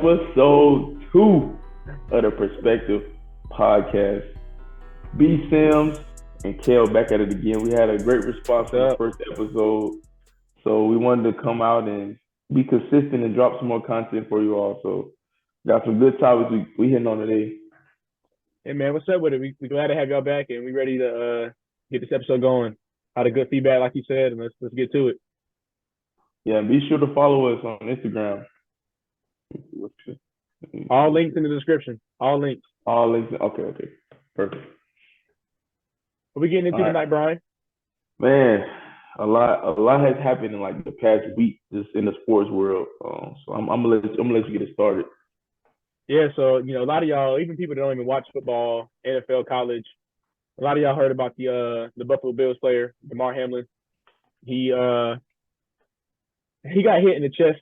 episode 2 of the Perspective podcast. B Sims and Cale back at it again. We had a great response from the first episode, so we wanted to come out and be consistent and drop some more content for you all. So got some good topics we hitting on today. Hey man, what's up with it? We glad to have y'all back, and we ready to get this episode going. Had a good feedback, like you said, and let's get to it. Yeah, and be sure to follow us on Instagram. All links in the description. All links. Okay. Perfect. What we getting into tonight, Brian? Man, a lot has happened in like the past week just in the sports world. So I'm gonna let you get it started. Yeah, so a lot of y'all, even people that don't even watch football, NFL, college, a lot of y'all heard about the Buffalo Bills player, Damar Hamlin. He got hit in the chest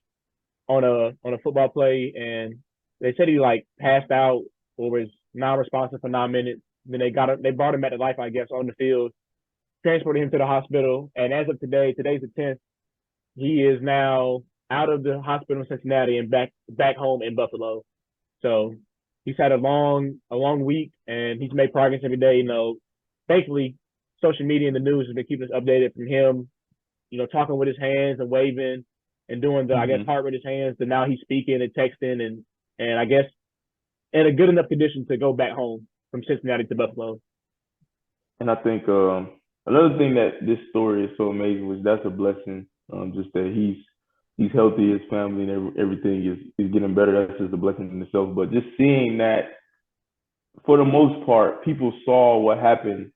on a football play, and they said he like passed out or was non-responsive for 9 minutes. Then they brought him back to life, I guess, on the field, transported him to the hospital, and as of today's the 10th, he is now out of the hospital in Cincinnati and back home in Buffalo. So he's had a long week, and he's made progress every day. Thankfully, social media and the news has been keeping us updated from him, talking with his hands and waving and doing the, I guess, heart with his hands. And now he's speaking and texting and I guess in a good enough condition to go back home from Cincinnati to Buffalo. And I think another thing that this story is so amazing was that's a blessing. Just that he's healthy, his family and everything is getting better. That's just a blessing in itself. But just seeing that, for the most part, people saw what happened,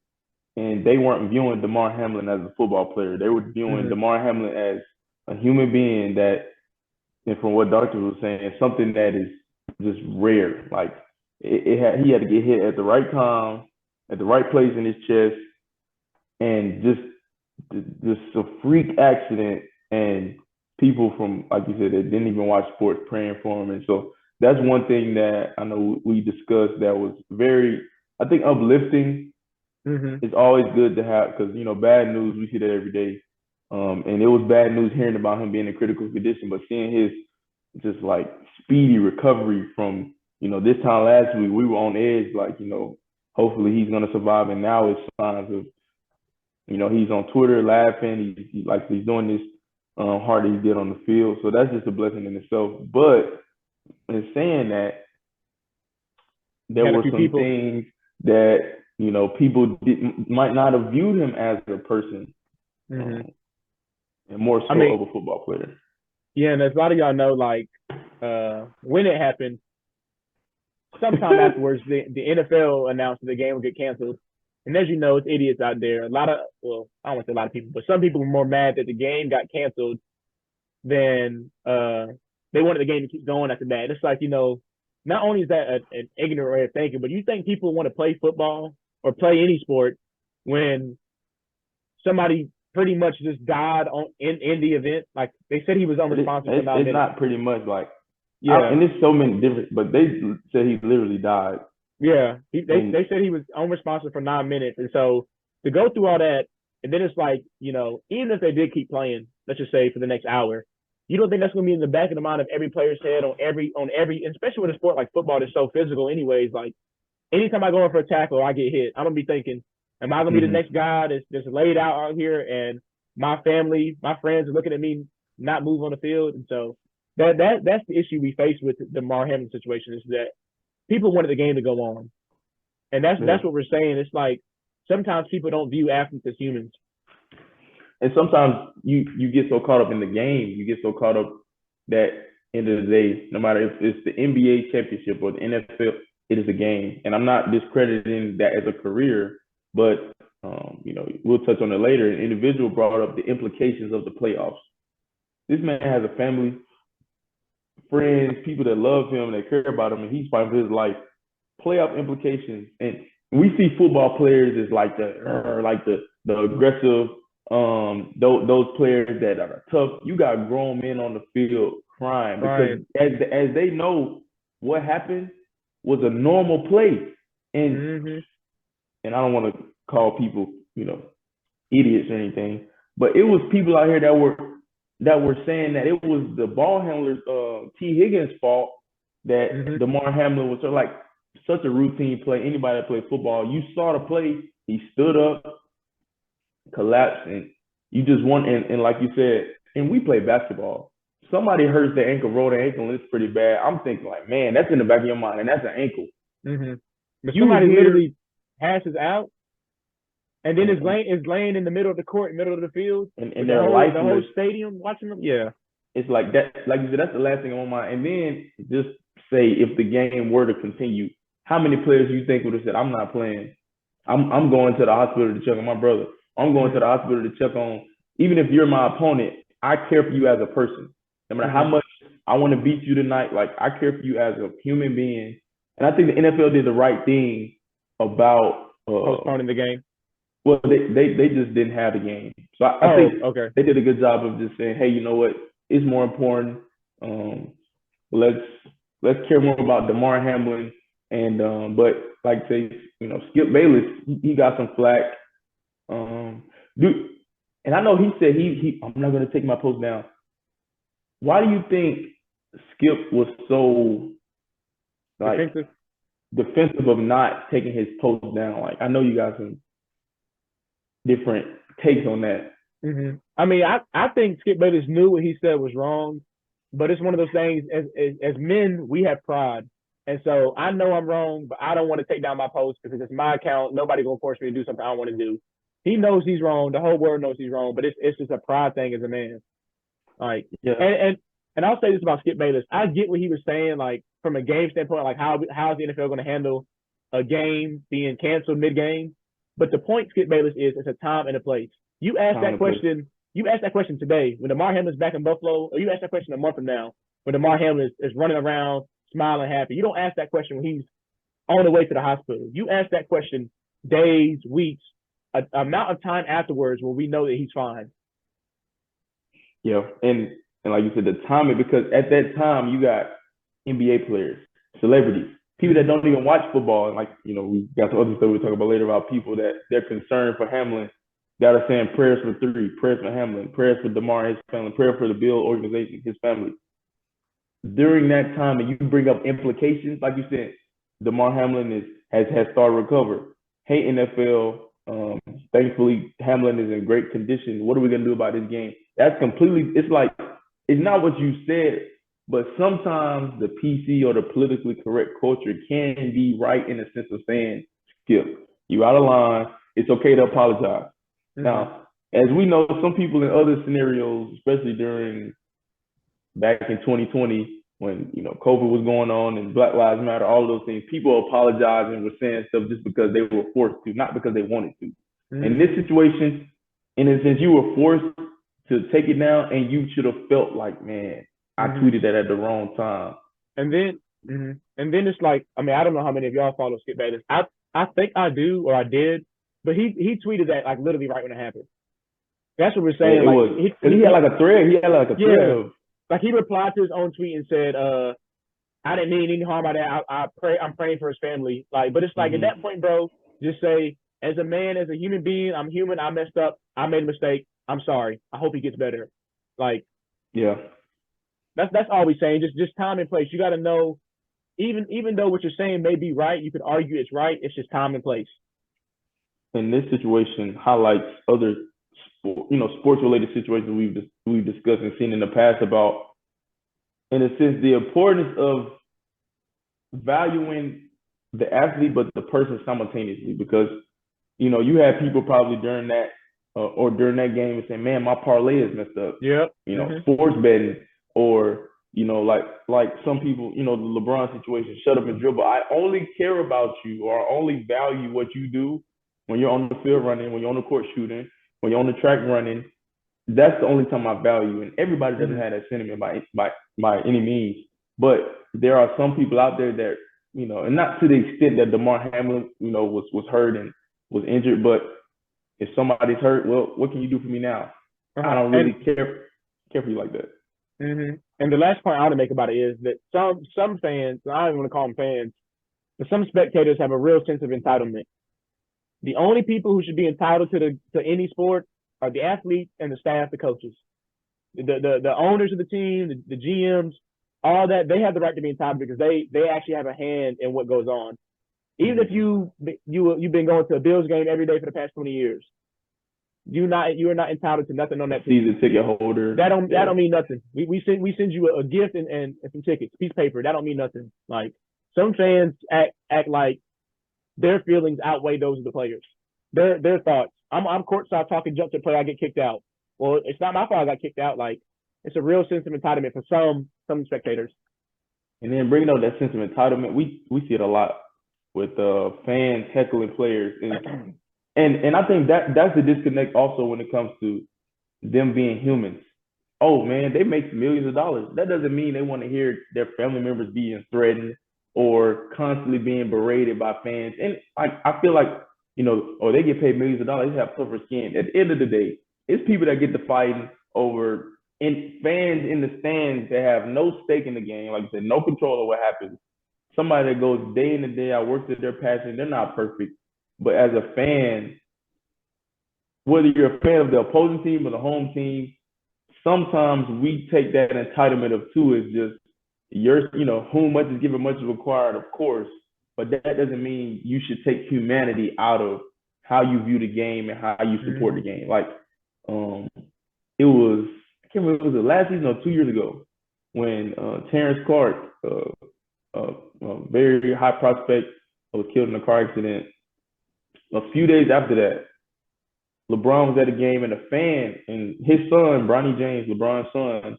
and they weren't viewing Damar Hamlin as a football player. They were viewing Damar Hamlin as a human being that, and from what doctor was saying, something that is just rare. Like he had to get hit at the right time, at the right place in his chest, and just a freak accident. And people from, like you said, that didn't even watch sports praying for him. And so that's one thing that I know we discussed that was very, I think, uplifting. It's always good to have, because bad news, we see that every day. And it was bad news hearing about him being in critical condition, but seeing his just like speedy recovery from this time last week, we were on edge, like hopefully he's gonna survive. And now it's signs of he's on Twitter laughing, he's doing this hard that he did on the field. So that's just a blessing in itself. But in saying that, there were some things that people might not have viewed him as a person, and more so of a football player. Yeah, and as a lot of y'all know, like when it happened, sometime afterwards, the NFL announced that the game would get canceled. And as you know, it's idiots out there. I don't want to say a lot of people, but some people were more mad that the game got canceled than they wanted the game to keep going after that. It's like, not only is that an ignorant way of thinking, but you think people want to play football or play any sport when somebody pretty much just died in the event? Like, they said he was unresponsive for 9 minutes. It's not pretty much like, yeah. And there's so many different, but they said he literally died. Yeah, they said he was unresponsive for 9 minutes. And so to go through all that, and then it's like, even if they did keep playing, let's just say for the next hour, you don't think that's going to be in the back of the mind of every player's head on every, especially with a sport like football that's so physical anyways. Like, anytime I go in for a tackle or I get hit, I'm going to be thinking, am I going to be the next guy that's laid out here, and my family, my friends are looking at me not move on the field? And so that's the issue we face with the Damar Hamlin situation, is that people wanted the game to go on. And that's what we're saying. It's like sometimes people don't view athletes as humans. And sometimes you get so caught up in the game, you get so caught up that end of the day, no matter if it's the NBA championship or the NFL, it is a game. And I'm not discrediting that as a career, but we'll touch on it later. An individual brought up the implications of the playoffs. This man has a family, friends, people that love him, that care about him, and he's fighting for his life. Playoff implications, and we see football players as like the aggressive, those players that are tough. You got grown men on the field crying because as they know what happened was a normal play, and I don't want to call people idiots or anything, but it was people out here that were saying that it was the ball handler's T. Higgins' fault that Damar Hamlin was sort of like such a routine play. Anybody that played football, you saw the play. He stood up, collapsed, and you just want and like you said, and we play basketball. Somebody hurts their ankle, roll their ankle, and it's pretty bad. I'm thinking like, man, that's in the back of your mind, and that's an ankle. But somebody literally passes out, and then is laying in the middle of the court, middle of the field, and the whole stadium watching them. Yeah, it's like that. Like you said, that's the last thing on my mind. And then just say if the game were to continue, how many players do you think would have said, "I'm not playing. I'm going to the hospital to check on my brother. I'm going to the hospital to check on." Even if you're my opponent, I care for you as a person. No matter how much I want to beat you tonight, like I care for you as a human being. And I think the NFL did the right thing about postponing the game. Well, they just didn't have the game, so I think they did a good job of just saying, hey, you know what? It's more important. Let's care more about Damar Hamlin and but like say, Skip Bayless, he got some flack. Dude, and I know he said I'm not gonna take my post down. Why do you think Skip was so like defensive of not taking his post down? Like I know you got some different takes on that. I mean, I think Skip Bayless knew what he said was wrong, but it's one of those things. As men, we have pride, and so I know I'm wrong, but I don't want to take down my post because it's my account. Nobody's gonna force me to do something I don't want to do. He knows he's wrong. The whole world knows he's wrong, but it's just a pride thing as a man. Like, and I'll say this about Skip Bayless. I get what he was saying, like from a game standpoint, like how is the NFL going to handle a game being canceled mid-game? But the point, Skip Bayless, is it's a time and a place. You ask that question. You ask that question today when Damar Hamlin's back in Buffalo, or you ask that question a month from now when Damar Hamlin is running around smiling happy. You don't ask that question when he's on the way to the hospital. You ask that question days, weeks, an amount of time afterwards when we know that he's fine. Yeah, and like you said, the timing, because at that time you got NBA players, celebrities, people that don't even watch football. And like, we got some other stuff we'll talk about later about people that they're concerned for Hamlin, that are saying prayers for 3, prayers for Hamlin, prayers for Damar, his family, prayer for the Bill organization, his family. During that time, and you bring up implications, like you said, Damar Hamlin has started to recover. Hey, NFL, thankfully Hamlin is in great condition. What are we gonna do about this game? That's completely. It's like it's not what you said, but sometimes the PC or the politically correct culture can be right in the sense of saying, Skip, you out of line. It's okay to apologize. Now, as we know, some people in other scenarios, especially back in 2020, when COVID was going on and Black Lives Matter, all those things, people apologizing were saying stuff just because they were forced to, not because they wanted to. In this situation, in a sense, you were forced to take it down, and you should have felt like, man, I tweeted that at the wrong time. And then it's like, I mean, I don't know how many of y'all follow Skip Bayless. I think I do, or I did, but he tweeted that like literally right when it happened. That's what we're saying. He had like a thread. He had like a thread of. Like he replied to his own tweet and said, I didn't mean any harm by that. I'm praying for his family. Like, but it's like at that point, bro, just say, as a man, as a human being, I'm human. I messed up. I made a mistake. I'm sorry. I hope he gets better. Like, yeah, that's all we're saying. Just time and place. You got to know, even though what you're saying may be right, you could argue it's right. It's just time and place. And this situation highlights other sports-related situations we've discussed and seen in the past about, in a sense, the importance of valuing the athlete but the person simultaneously. Because you had people probably during that game and saying, "Man, my parlay is messed up." Yeah. Sports betting, or like some people, the LeBron situation, shut up and dribble. I only care about you, or I only value what you do when you're on the field running, when you're on the court shooting, when you're on the track running. That's the only time I value. And everybody doesn't have that sentiment by any means. But there are some people out there that, and not to the extent that Damar Hamlin, was hurt and was injured, but if somebody's hurt, well, what can you do for me now? I don't really care for you like that. And the last point I want to make about it is that some fans, I don't even want to call them fans, but some spectators have a real sense of entitlement. The only people who should be entitled to any sport are the athletes and the staff, the coaches. The owners of the team, the GMs all that, they have the right to be entitled because they actually have a hand in what goes on. Even if you've been going to a Bills game every day for the past 20 years, you are not entitled to nothing on that team. Season ticket holder. That don't mean nothing. We send you a gift and some tickets, piece of paper. That don't mean nothing. Like some fans act like their feelings outweigh those of the players. Their thoughts. I'm courtside talking jump to play. I get kicked out. Well, it's not my fault I got kicked out. Like it's a real sense of entitlement for some spectators. And then bringing up that sense of entitlement, we see it a lot with fans heckling players, and I think that's the disconnect also when it comes to them being humans. Oh man, they make millions of dollars. That doesn't mean they want to hear their family members being threatened or constantly being berated by fans. And I feel like, they get paid millions of dollars, they have tougher skin. At the end of the day, it's people that get to fighting over and fans in the stands that have no stake in the game, like I said, no control of what happens. Somebody that goes day in and day out, works at their passion, they're not perfect. But as a fan, whether you're a fan of the opposing team or the home team, sometimes we take that entitlement of two as just whom much is given, much is required, of course. But that doesn't mean you should take humanity out of how you view the game and how you support the game. Like, it was, I can't remember, was it last season or 2 years ago when Terrence Clark, a very high prospect, was killed in a car accident. A few days after that, LeBron was at a game and a fan, and his son, Bronny James, LeBron's son,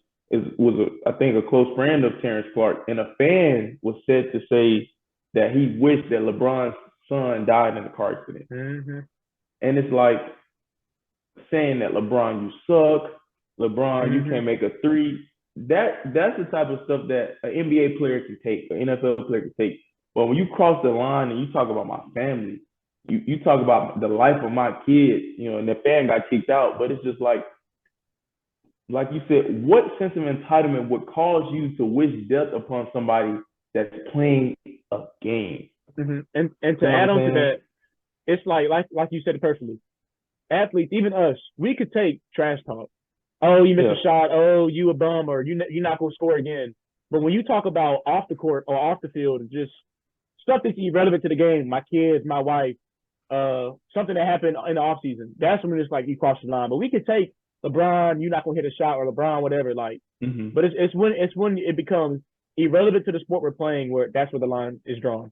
was I think a close friend of Terrence Clark, and a fan was said to say that he wished that LeBron's son died in a car accident. And it's like saying that LeBron, you suck. LeBron, you can't make a three. That's the type of stuff that an NBA player can take, an NFL player can take. But when you cross the line and you talk about my family, you talk about the life of my kids, and the fan got kicked out, but it's just like you said, what sense of entitlement would cause you to wish death upon somebody that's playing a game? And to add on to that, it's like you said it perfectly. Athletes, even us, we could take trash talk. Oh, you missed a shot. Oh, you a bum, or you're not gonna score again. But when you talk about off the court or off the field, just stuff that's irrelevant to the game, my kids, my wife, something that happened in the off season, that's when it's like you cross the line. But we could take LeBron, you're not gonna hit a shot, or LeBron, whatever. Like, but it's when it becomes irrelevant to the sport we're playing, where that's where the line is drawn.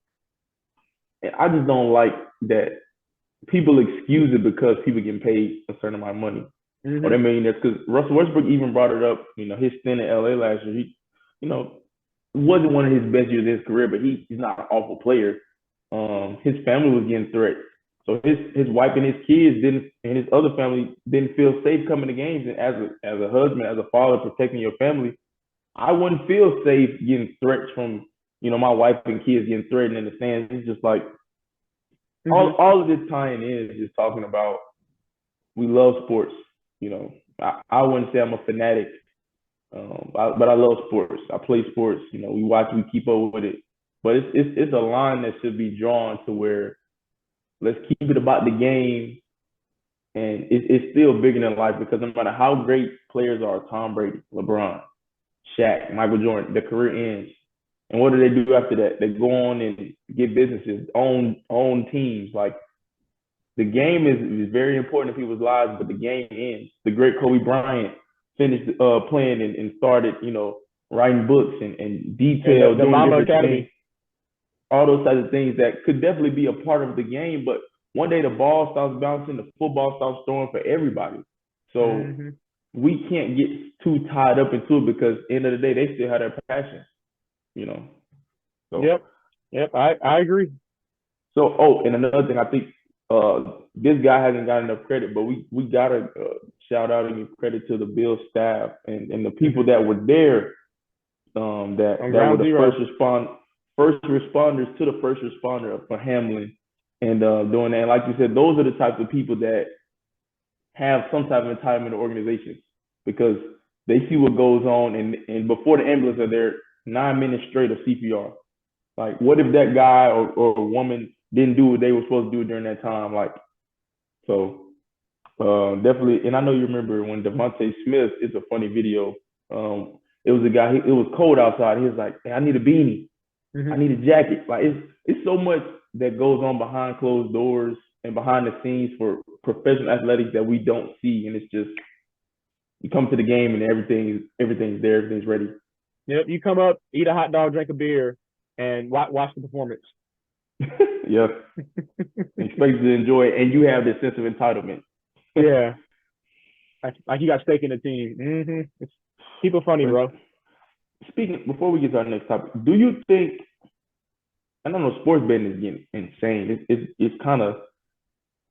I just don't like that people excuse it because people getting paid a certain amount of money. Or they millionaires, because Russell Westbrook even brought it up. His stint in LA last year, he, wasn't one of his best years of his career, but he's not an awful player. His family was getting threats, so his wife and his kids and his other family didn't feel safe coming to games. And as a husband, as a father, protecting your family, I wouldn't feel safe getting threats from my wife and kids getting threatened in the stands. It's just like all of this tying in is just talking about we love sports. I wouldn't say I'm a fanatic, but I love sports. I play sports. We watch, we keep up with it. But it's a line that should be drawn to where let's keep it about the game, and it's still bigger than life, because no matter how great players are, Tom Brady, LeBron, Shaq, Michael Jordan, their career ends. And what do they do after that? They go on and get businesses, own teams. Like, the game is very important in people's lives, but the game ends. The great Kobe Bryant finished playing and started, writing books and detailed, the Mamba Academy. All those types of things that could definitely be a part of the game, but one day the ball stops bouncing, the football stops throwing for everybody. So we can't get too tied up into it, because at the end of the day, they still have their passion, So, Yep, I agree. So, and another thing, I think this guy hasn't got enough credit, but we gotta shout out and give credit to the Bills staff and the people that were there, that were the first responders to the first responder for Hamlin, and doing that. And like you said, those are the types of people that have some type of entitlement to organizations, because they see what goes on, and before the ambulance are there, 9 minutes straight of CPR. Like, what if that guy or woman didn't do what they were supposed to do during that time? Like, so definitely. And I know you remember when Devontae Smith, it's a funny video. It was a guy. It was cold outside. He was like, "Hey, I need a beanie. I Mm-hmm. need a jacket." Like it's so much that goes on behind closed doors and behind the scenes for professional athletics that we don't see, and it's just you come to the game and everything's there, everything's ready. Yep. You come up, eat a hot dog, drink a beer, and watch the performance. Yeah, expect you to enjoy it, and you have this sense of entitlement. Yeah. Like you got stake in the team. Mm-hmm. People funny, But bro. speaking, before we get to our next topic, do you think? I don't know. Sports betting is getting insane. It's kind of.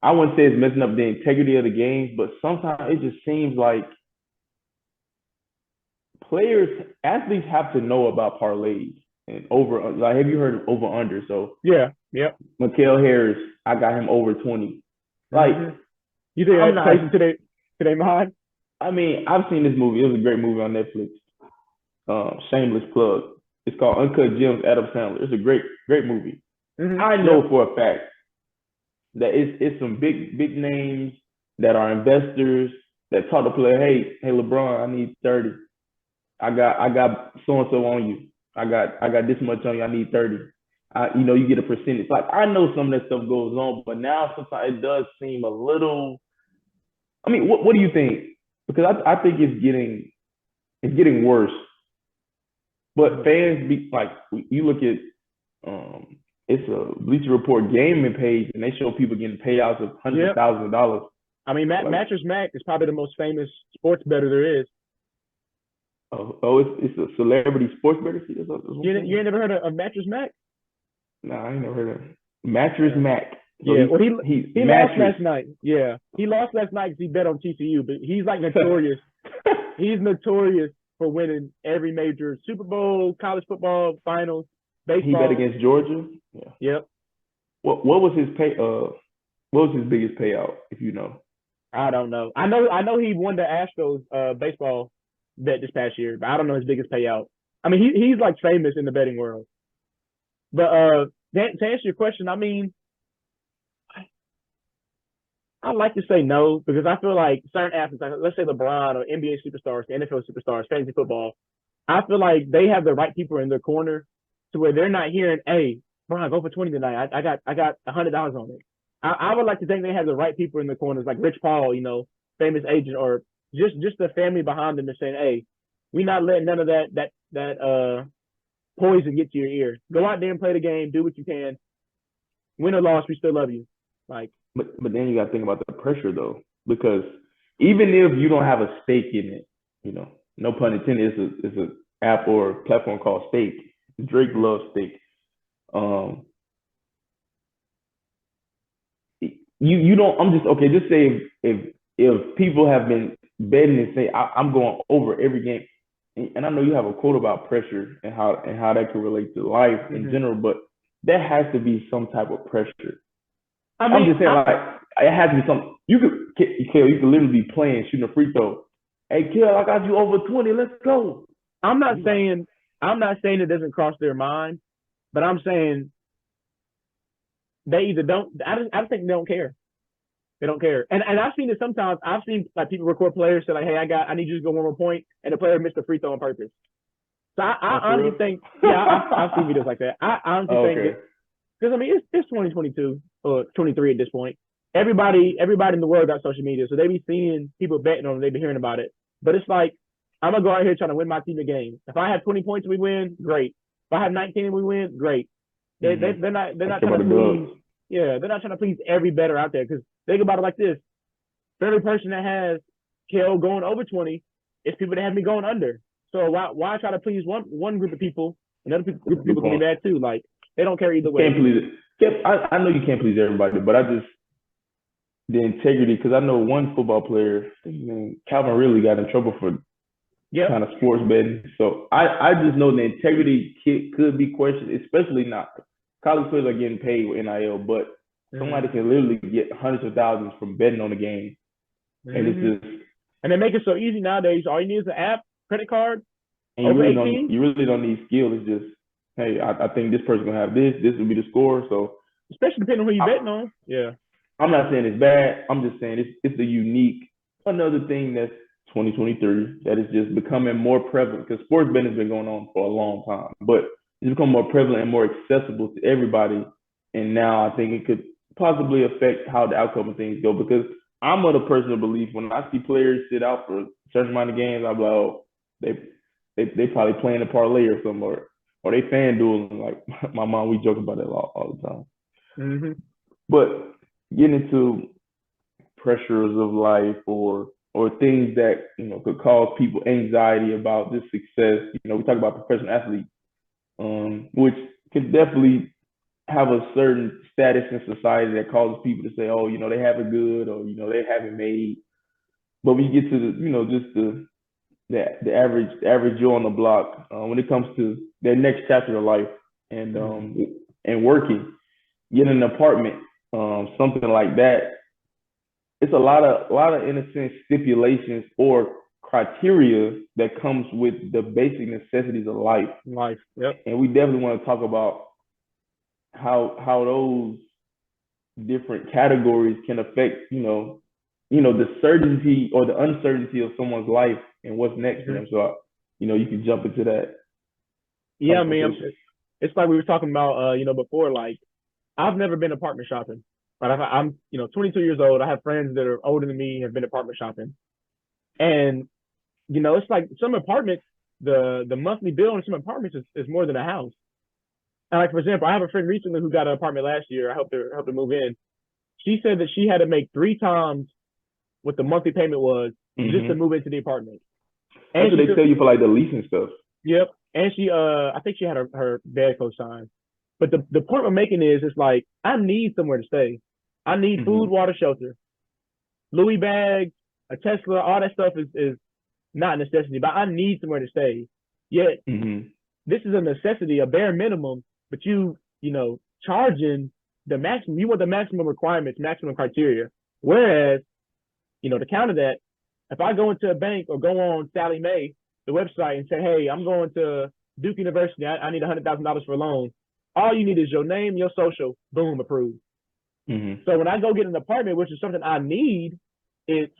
I wouldn't say it's messing up the integrity of the games, but sometimes it just seems like athletes have to know about parlays and over. Like, have you heard of over under? So Yeah. Yep. Cale Harris, I got him over 20. Like, Mm-hmm. You think I'm that not. plays into their mind? I mean, I've seen this movie. It was a great movie on Netflix. Shameless plug. It's called Uncut Gems. Adam Sandler. It's a great movie. Mm-hmm. I know Yep. for a fact that it's some big names that are investors that talk to player. Hey LeBron, I need 30. I got so and so on you. I got this much on you. I need 30. You get a percentage. Like I know some of that stuff goes on, but now sometimes it does seem a little. I mean, what do you think? Because I think it's getting worse. But fans be like, you look at it's a Bleacher Report gaming page, and they show people getting payouts of hundreds of Yep. thousands of dollars. I mean, Like, Mattress Mac is probably the most famous sports bettor there is. it's a celebrity sports bettor. See, that's what I'm You saying. ain't never heard of Mattress Mac? Nah, I ain't never heard of it. Mattress Yeah. Mac. So Yeah. Well, he's he lost mattress. last night. Yeah, he lost last night because he bet on TCU, but he's like notorious. He's notorious for winning every major Super Bowl, college football, finals, He bet baseball. against Georgia. Yeah. Yep. What was his pay? What was his biggest payout? If you know. I don't know. I know he won the Astros baseball bet this past year, but I don't know his biggest payout. I mean, he's like famous in the betting world. But to answer your question, I mean, I like to say no because I feel like certain athletes, like let's say LeBron or NBA superstars, NFL superstars, fantasy football, I feel like they have the right people in their corner to where they're not hearing, "Hey, Brian, go for 20 tonight. I got $100 on it." I would like to think they have the right people in the corners, like Rich Paul, famous agent, or just the family behind them, and saying, "Hey, we not letting none of that poison get to your ear. Go out there and play the game. Do what you can. Win or loss, we still love you." Like, But then you got to think about the pressure though, because even if you don't have a stake in it, no pun intended, it's a app or platform called Stake. Drake loves Stake. Um, you don't. I'm just okay. Just say if people have been betting and say I'm going over every game, and I know you have a quote about pressure and how that can relate to life in general, but there has to be some type of pressure. I'm just saying, like, it has to be something. You could literally be playing, shooting a free throw. Hey, Kel, I got you over 20. Let's go. I'm not saying it doesn't cross their mind, but I'm saying they either don't. I think they don't care. They don't care. And I've seen it sometimes. I've seen like people record players say like, "Hey, I need you to go one more point," and the player missed a free throw on purpose. So I honestly think, yeah, I've seen videos like that. I honestly think that because I mean it's 2022 or 23 at this point. Everybody in the world got social media, so they be seeing people betting on it. They be hearing about it. But it's like I'm gonna go out here trying to win my team a game. If I have 20 points, we win. Great. If I have 19 and we win, great. They're not trying to please. Yeah, they're not trying to please every bettor out there. Because think about it like this: for every person that has Cale going over 20, it's people that have me going under. So why try to please one group of people? Another group of people can be bad too. Like they don't care either way. Can't please it. I know you can't please everybody, but the integrity, because I know one football player, Calvin Ridley, got in trouble for kind of sports betting. So I just know the integrity could be questioned, especially not college players are getting paid with NIL, but somebody can literally get hundreds of thousands from betting on the game. And it's just and they make it so easy nowadays. All you need is an app, credit card, and you really don't need skill. It's just, hey, I think this person gonna have this. This will be the score. So especially depending on who you betting on. Yeah. I'm not saying it's bad. I'm just saying it's a unique. Another thing that's 2023 that is just becoming more prevalent because sports betting has been going on for a long time, but it's become more prevalent and more accessible to everybody. And now I think it could possibly affect how the outcome of things go because I'm of the personal belief when I see players sit out for a certain amount of games, I'm like, oh, they they probably playing a parlay or something, or they fan dueling. Like my mom, we joke about it all the time. Mm-hmm. But getting into pressures of life or things that could cause people anxiety about this success. We talk about professional athletes, which could definitely have a certain status in society that causes people to say, oh, they have it good, or they haven't made. But we get to just the average Joe on the block when it comes to their next chapter of life and working, getting an apartment, something like that. It's a lot of in a sense stipulations or criteria that comes with the basic necessities of life. Yep. And we definitely want to talk about how those different categories can affect the certainty or the uncertainty of someone's life and what's next for them. So you can jump into that. Yeah, I mean, it's like we were talking about before. Like, I've never been apartment shopping. But I'm 22 years old. I have friends that are older than me have been apartment shopping, and it's like some apartments, the monthly bill on some apartments is more than a house. And like, for example, I have a friend recently who got an apartment last year. I helped her move in. She said that she had to make 3 times what the monthly payment was just to move into the apartment. And that's what they tell you for like the leasing stuff. Yep. And she I think she had her dad co-sign. But the point I'm making is it's like I need somewhere to stay. I need food, water, shelter. Louis bags, a Tesla, all that stuff is not a necessity, but I need somewhere to stay. Yet this is a necessity, a bare minimum, but charging the maximum. You want the maximum requirements, maximum criteria. Whereas, to counter that, if I go into a bank or go on Sally Mae, the website, and say, hey, I'm going to Duke University, I need $100,000 for a loan. All you need is your name, your social, boom, approved. So when I go get an apartment, which is something I need, it's,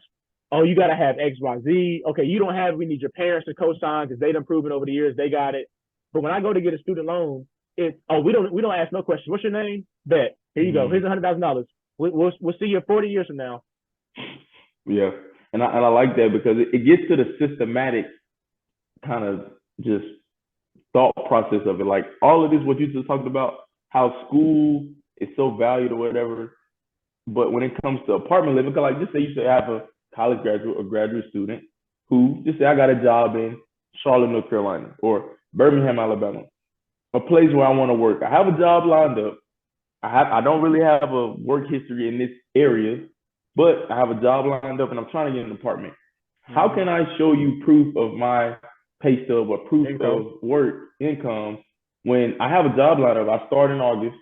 oh, you got to have X, Y, Z. Okay, you don't have, we need your parents to co-sign because they've proven over the years they got it. But when I go to get a student loan, it's, oh, we don't ask no questions. What's your name? Bet. Here you go. Here's $100,000. We'll see you 40 years from now. Yeah, and I like that because it gets to the systematic kind of just thought process of it. Like all of this, what you just talked about, how school is so valued or whatever. But when it comes to apartment living, like just say you say I have a college graduate or graduate student who just say I got a job in Charlotte, North Carolina, or Birmingham, Alabama, a place where I want to work. I have a job lined up. I don't really have a work history in this area, but I have a job lined up and I'm trying to get an apartment. How can I show you proof of my pay stub or proof of work income when I have a job lined up? I start in August.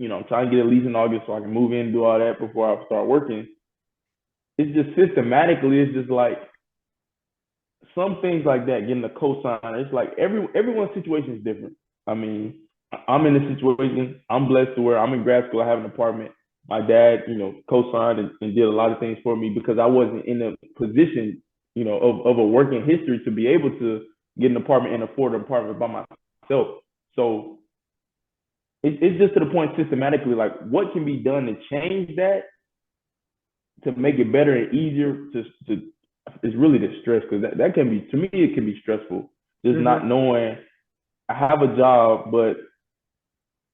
I'm trying to get a lease in August so I can move in and do all that before I start working. It's just systematically, it's just like some things like that, getting a cosign. It's like everyone's situation is different. I mean, I'm in a situation, I'm blessed to where I'm in grad school, I have an apartment. My dad, co-signed and did a lot of things for me because I wasn't in a position, of a working history to be able to get an apartment and afford an apartment by myself. So it's just to the point systematically, like what can be done to change that to make it better and easier to it's really the stress because that can be, to me, it can be stressful. Just not knowing I have a job, but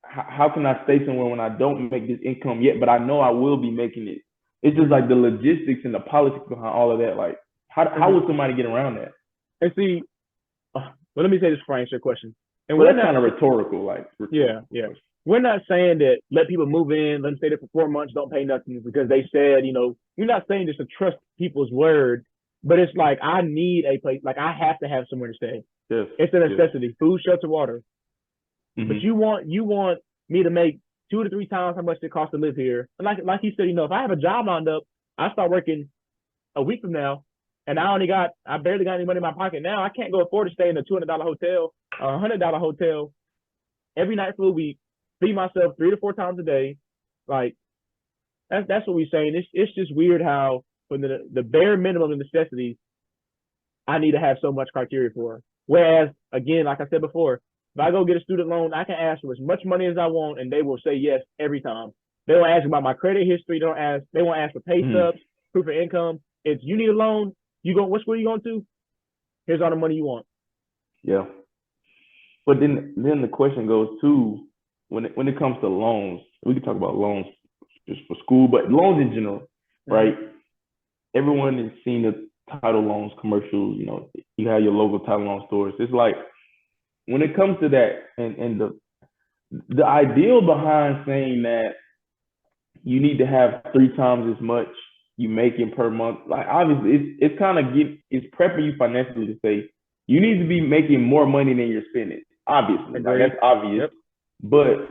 how can I stay somewhere when I don't make this income yet, but I know I will be making it? It's just like the logistics and the politics behind all of that. Like how would somebody get around that? And see, well, let me say this before I answer your question. And well, that's kind of rhetorical, Yeah. We're not saying that let people move in, let them stay there for 4 months, don't pay nothing because they said, we're not saying just to trust people's word, but it's like I need a place, like I have to have somewhere to stay. Yes. It's a necessity, food, shelter, water. But you want me to make 2 to 3 times how much it costs to live here. And like you said, if I have a job lined up, I start working a week from now, and I barely got any money in my pocket now. I can't go afford to stay in a $200 hotel or $100 hotel every night for a week, feed myself 3 to 4 times a day. Like that's what we're saying. It's just weird how for the bare minimum of necessities, I need to have so much criteria for. Whereas, again, like I said before, if I go get a student loan, I can ask for as much money as I want, and they will say yes every time. They don't ask about my credit history. They won't ask for pay Mm, stubs, proof of income. If you need a loan, what school you going to? Here's all the money you want. yeah. But then the question goes to when it comes to loans, we can talk about loans just for school, but loans in general, Mm-hmm. right? Everyone has seen the title loans commercials. You have your local title loan stores. It's like when it comes to that, and the ideal behind saying that you need to have 3 times as much you making per month. Like obviously, it's kind of it's prepping you financially to say you need to be making more money than you're spending. Obviously, like Agreed. that's obvious. Yep. But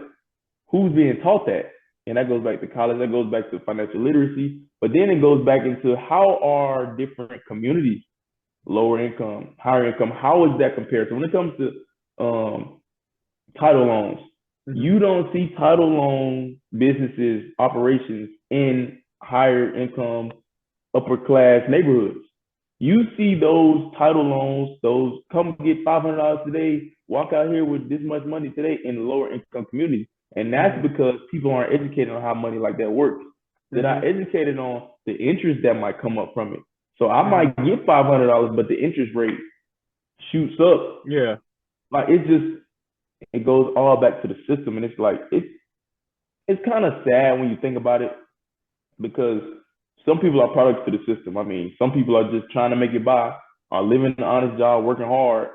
who's being taught that? And that goes back to college. That goes back to financial literacy. But then it goes back into how are different communities, lower income, higher income, how is that compared? So when it comes to title loans, Mm-hmm. you don't see title loan businesses operations in higher income upper class neighborhoods. You see those title loans, those come get $500 today, walk out here with this much money today in lower income communities. And that's because people aren't educated on how money like that works. They're not educated on the interest that might come up from it. So I might get $500, but the interest rate shoots up. Yeah. Like it goes all back to the system, and it's like it's kind of sad when you think about it because some people are products to the system. I mean, some people are just trying to make it by, are living an honest job, working hard.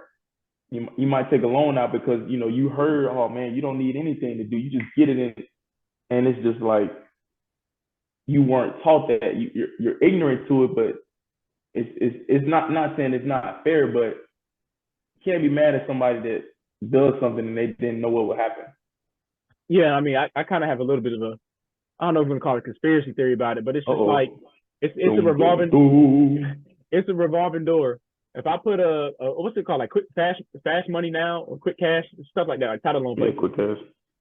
You might take a loan out because you heard, oh man, you don't need anything to do, you just get it in, and it's just like you weren't taught that. You're ignorant to it, but it's not saying it's not fair, but you can't be mad at somebody that does something and they didn't know what would happen. Yeah, I mean, I kind of have a little bit of a, I don't know if I'm gonna call it a conspiracy theory about it, but it's just like it's a it's a revolving door. If I put a what's it called, like quick fast money now or quick cash stuff like that, like title loan places. Quick cash.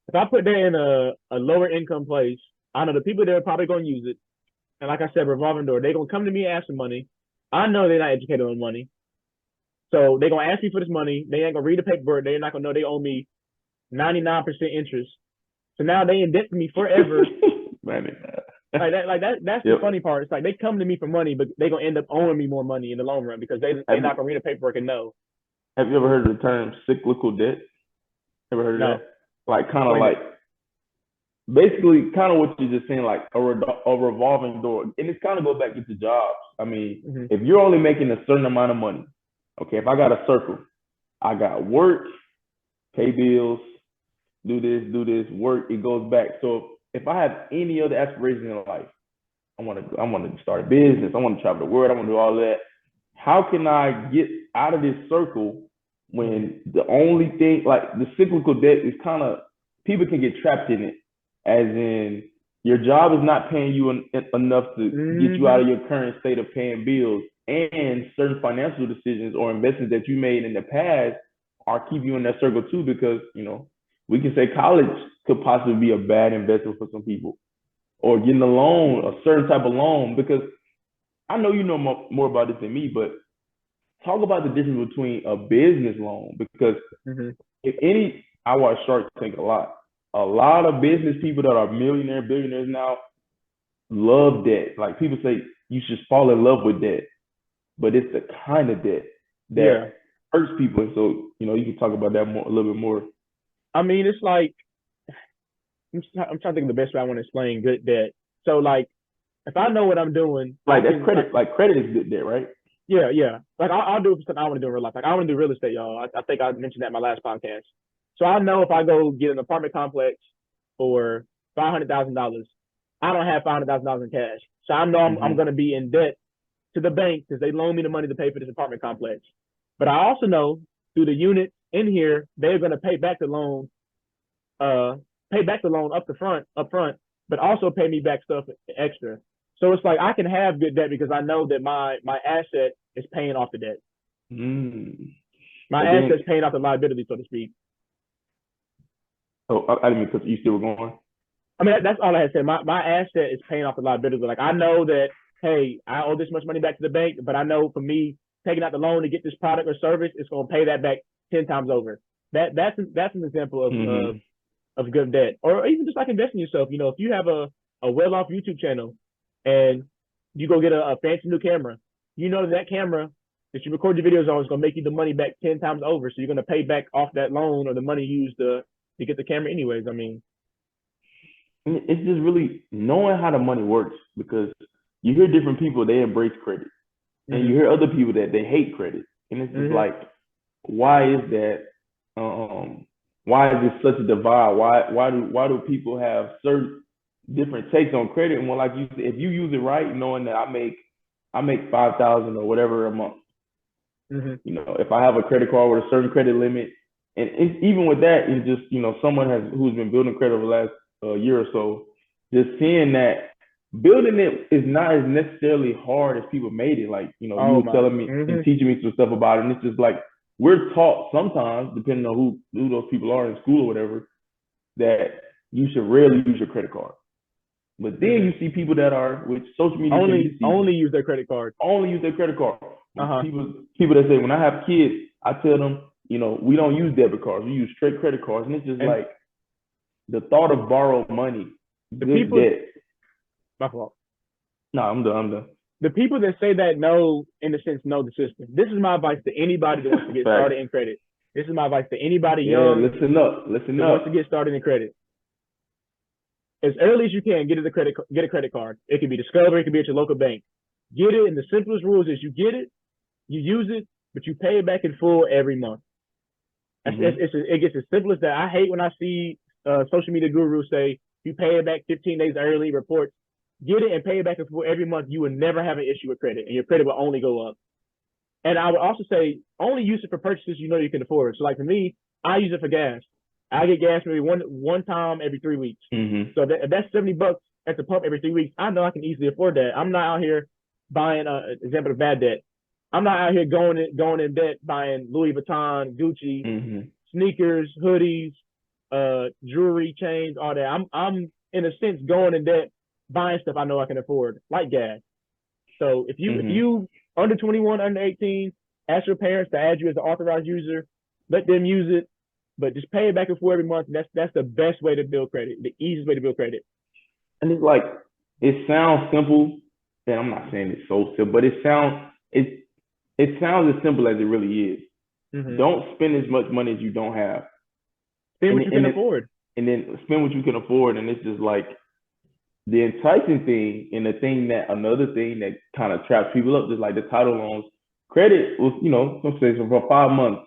If I put that in a lower income place, I know the people there are probably gonna use it. And like I said, revolving door, they're gonna come to me and ask for money. I know they're not educated on money. So they're gonna ask me for this money. They ain't gonna read the paperwork. They're not gonna know they owe me 99% interest. So now they in debt to me forever. That's the funny part. It's like they come to me for money, but they're gonna end up owing me more money in the long run because they're not gonna read the paperwork and know. Have you ever heard of the term cyclical debt? Ever heard of that? Like kind of like basically kind of what you're just saying, like a revolving door. And it kind of goes back into jobs. I mean, if you're only making a certain amount of money, okay, if I got a circle, I got work, pay bills, do this, work, it goes back. So if I have any other aspirations in life, I want to start a business, I want to travel the world, I want to do all that. How can I get out of this circle when the only thing, like the cyclical debt is kind of, people can get trapped in it, as in your job is not paying you enough to get you out of your current state of paying bills, and certain financial decisions or investments that you made in the past are keep you in that circle too, because we can say college could possibly be a bad investment for some people, or getting a loan, a certain type of loan, because I know you know more about this than me, but talk about the difference between a business loan, because I watch Shark Tank a lot. A lot of business people that are billionaires now love debt. Like people say you should fall in love with debt, but it's the kind of debt that hurts people. And so, you can talk about that a little bit more. I mean, it's like, I'm trying to think of the best way I want to explain good debt. So like, if I know what I'm doing, like that's credit. Like credit is good debt, right? Yeah. Like I'll do something I want to do in real life. Like I want to do real estate, y'all. I think I mentioned that in my last podcast. So I know if I go get an apartment complex for $500,000, I don't have $500,000 in cash. So I know I'm going to be in debt to the bank because they loan me the money to pay for this apartment complex. But I also know through the unit in here, they're going to pay back the loan up front, but also pay me back stuff extra. So it's like I can have good debt because I know that my asset is paying off the debt. My asset's paying off the liability, so to speak. Oh, I didn't mean because you still were going. I mean, that's all I had said. My asset is paying off the liability. Like I know that, hey, I owe this much money back to the bank, but I know for me taking out the loan to get this product or service, it's going to pay that back 10 times over. That's an example of good debt. Or even just like investing in yourself. If you have a well-off YouTube channel and you go get a fancy new camera, that camera that you record your videos on is going to make you the money back 10 times over. So you're going to pay back off that loan or the money you used to get the camera anyways. I mean, it's just really knowing how the money works, because you hear different people, they embrace credit. And you hear other people that they hate credit. And it's just like, why is that? Why is this such a divide? Why do people have certain different takes on credit? And like you said, if you use it right, knowing that I make 5,000 or whatever a month. If I have a credit card with a certain credit limit, and even with that, it's just someone who's been building credit over the last year or so, just seeing that building it is not as necessarily hard as people made it. Like you were telling me and teaching me some stuff about it, and it's just like we're taught sometimes, depending on who those people are in school or whatever, that you should rarely use your credit card. But then you see people that are with social media only use their credit card. Only use their credit card. People that say, when I have kids, I tell them, we don't use debit cards. We use straight credit cards. And it's just like the thought of borrowed money. Debt. My fault. No, I'm done. The people that say that know the system. This is my advice to anybody that wants to get started in credit. This is my advice to anybody young. Listen up. Wants to get started in credit. As early as you can, get a credit card. It can be Discover. It can be at your local bank. Get it, and the simplest rules is you get it, you use it, but you pay it back in full every month. It gets as simple as that. I hate when I see social media gurus say you pay it back 15 days early, reports. Get it and pay it back in full every month. You will never have an issue with credit, and your credit will only go up. And I would also say only use it for purchases you can afford. So like for me, I use it for gas. I get gas maybe one time every 3 weeks. So if that's $70 at the pump every 3 weeks, I know I can easily afford that. I'm not out here buying example of bad debt. I'm not out here going in debt buying Louis Vuitton, Gucci, sneakers, hoodies, jewelry, chains, all that. I'm in a sense going in debt buying stuff I know I can afford, like gas. So if you under 21, under 18, ask your parents to add you as an authorized user, let them use it, but just pay it back and forth every month. That's the best way to build credit, the easiest way to build credit. And it's like, it sounds simple, and I'm not saying it's so simple, but it sounds as simple as it really is. Don't spend as much money as you don't have. Spend what you can afford. And then spend what you can afford. And it's just like the enticing thing, and another thing that kind of traps people up, just like the title loans. Credit was, let's say, so for 5 months,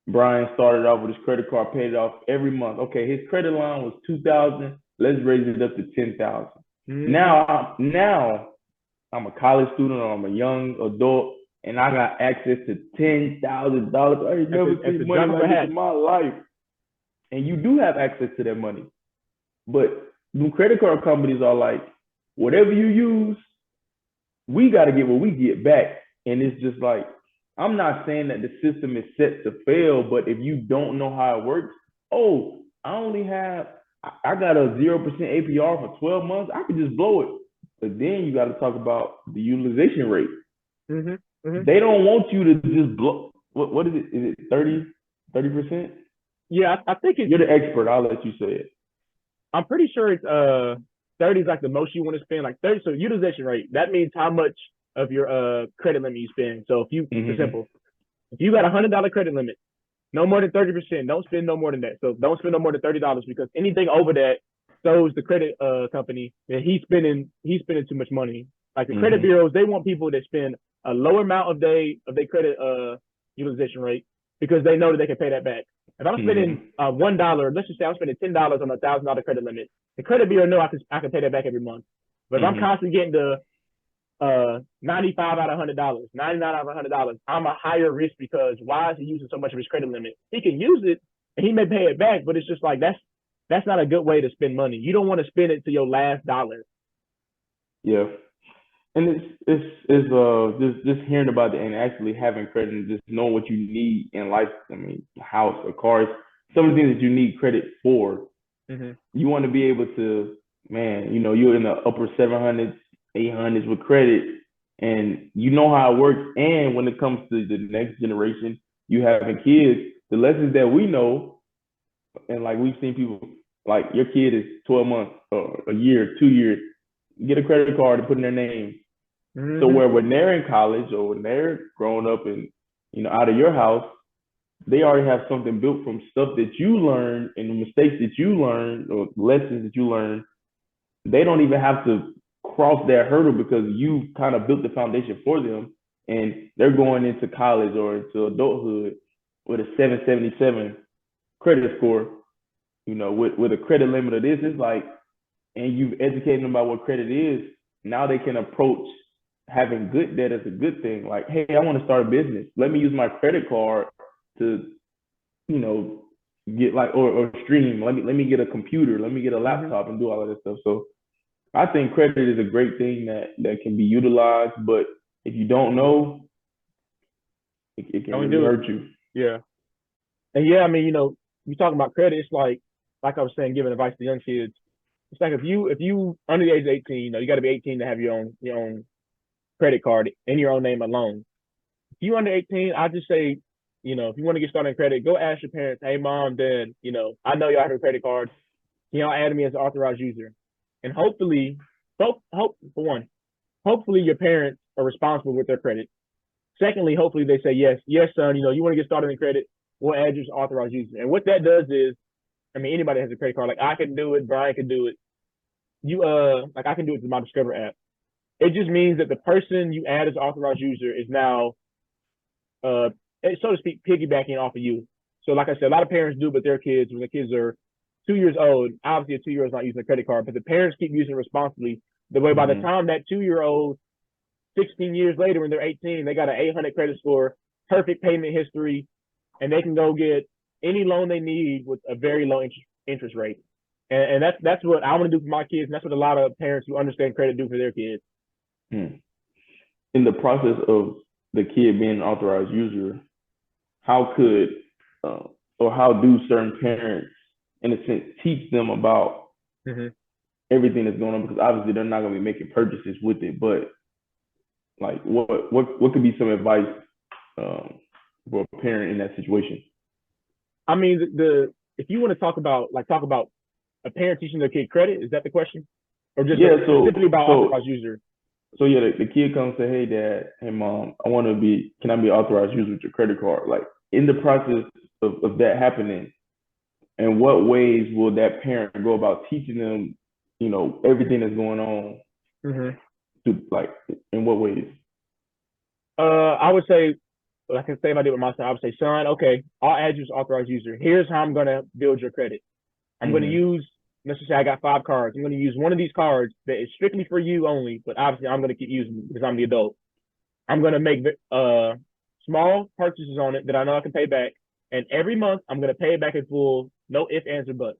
Brian started off with his credit card, paid it off every month. Okay, his credit line was $2,000. Let's raise it up to $10,000. Now I'm a college student, or I'm a young adult, and I got access to $10,000. I ain't never seen money like this in my life. And you do have access to that money. But the credit card companies are like, whatever you use, we got to get what we get back. And it's just like, I'm not saying that the system is set to fail, but if you don't know how it works, I got a 0% APR for 12 months. I could just blow it. But then you got to talk about the utilization rate. They don't want you to just blow. What is it? Is it 30%? Yeah, I think it's. You're the expert. I'll let you say it. I'm pretty sure it's 30 is like the most you want to spend. Like 30. So utilization rate, that means how much of your credit limit you spend. So if you, for example, if you got $100 credit limit, no more than 30%. Don't spend no more than that. So don't spend no more than $30, because anything over that shows the credit company that he's spending too much money. Like the credit bureaus, they want people that spend a lower amount of their credit utilization rate, because they know that they can pay that back. If I'm spending $1, let's just say I'm spending $10 on a $1,000 credit limit, the credit bureau know I can pay that back every month. But if I'm constantly getting the 95 out of $100, 99 out of $100, I'm a higher risk, because why is he using so much of his credit limit? He can use it and he may pay it back, but it's just like that's not a good way to spend money. You don't want to spend it to your last dollar. Yeah. And it's just hearing about it and actually having credit and just knowing what you need in life. I mean, a house, a car, some of the things that you need credit for. You want to be able to, man, you're in the upper 700s, 800s with credit. and you know how it works. And when it comes to the next generation, you having kids, the lessons that we know, and like we've seen people, like your kid is 12 months or a year, 2 years, get a credit card and put in their name. So Mm-hmm. where when they're in college or when they're growing up and out of your house, they already have something built from stuff that you learned and the mistakes that you learned or lessons that you learned. They don't even have to cross that hurdle because you kind of built the foundation for them, and they're going into college or into adulthood with a 777 credit score, with a credit limit of this. It's like, and you've educated them about what credit is. Now they can approach having good debt as a good thing. Like, hey, I want to start a business. Let me use my credit card to, you know, get like or stream. Let me get a computer. Let me get a laptop and do all of this stuff. So I think credit is a great thing that can be utilized, but if you don't know, it can Don't really do it. hurt you. Yeah. And yeah, I mean, you talking about credit, it's like I was saying, giving advice to young kids. It's like if you under the age of 18, you got to be 18 to have your own credit card in your own name alone. If you under 18, I just say, if you want to get started in credit, go ask your parents, hey mom, dad, I know y'all have a credit card. Add me as an authorized user. And hopefully, hope for one, hopefully your parents are responsible with their credit. Secondly, hopefully they say, yes, son, you want to get started in credit, we'll add you as authorized user. And what that does is, I mean, anybody has a credit card. Like I can do it, Brian can do it. Like I can do it through my Discover app. It just means that the person you add as authorized user is now, so to speak, piggybacking off of you. So like I said, a lot of parents do, but their kids, when the kids are 2 years old, obviously a 2-year-old is not using a credit card, but the parents keep using it responsibly. The way by the time that 2-year-old, 16 years later, when they're 18, they got an 800 credit score, perfect payment history, and they can go get any loan they need with a very low interest rate. And that's what I want to do for my kids, and that's what a lot of parents who understand credit do for their kids. In the process of the kid being an authorized user, how could or how do certain parents, in a sense, teach them about everything that's going on? Because obviously they're not going to be making purchases with it, but like what could be some advice for a parent in that situation? I mean, if you want to talk about a parent teaching their kid credit, is that the question, or just specifically about authorized user? So yeah, the kid comes and say, hey dad, hey mom, can I be authorized user with your credit card? Like in the process of that happening, in what ways will that parent go about teaching them, everything that's going on? To, like, in what ways? I would say, like I can say if I did with my son, I would say, son, okay, I'll add you as authorized user. Here's how I'm gonna build your credit. I'm gonna use, let's just say I got 5 cards. I'm gonna use one of these cards that is strictly for you only, but obviously I'm gonna keep using it because I'm the adult. I'm gonna make small purchases on it that I know I can pay back, and every month I'm gonna pay it back in full, no ifs, ands, or buts.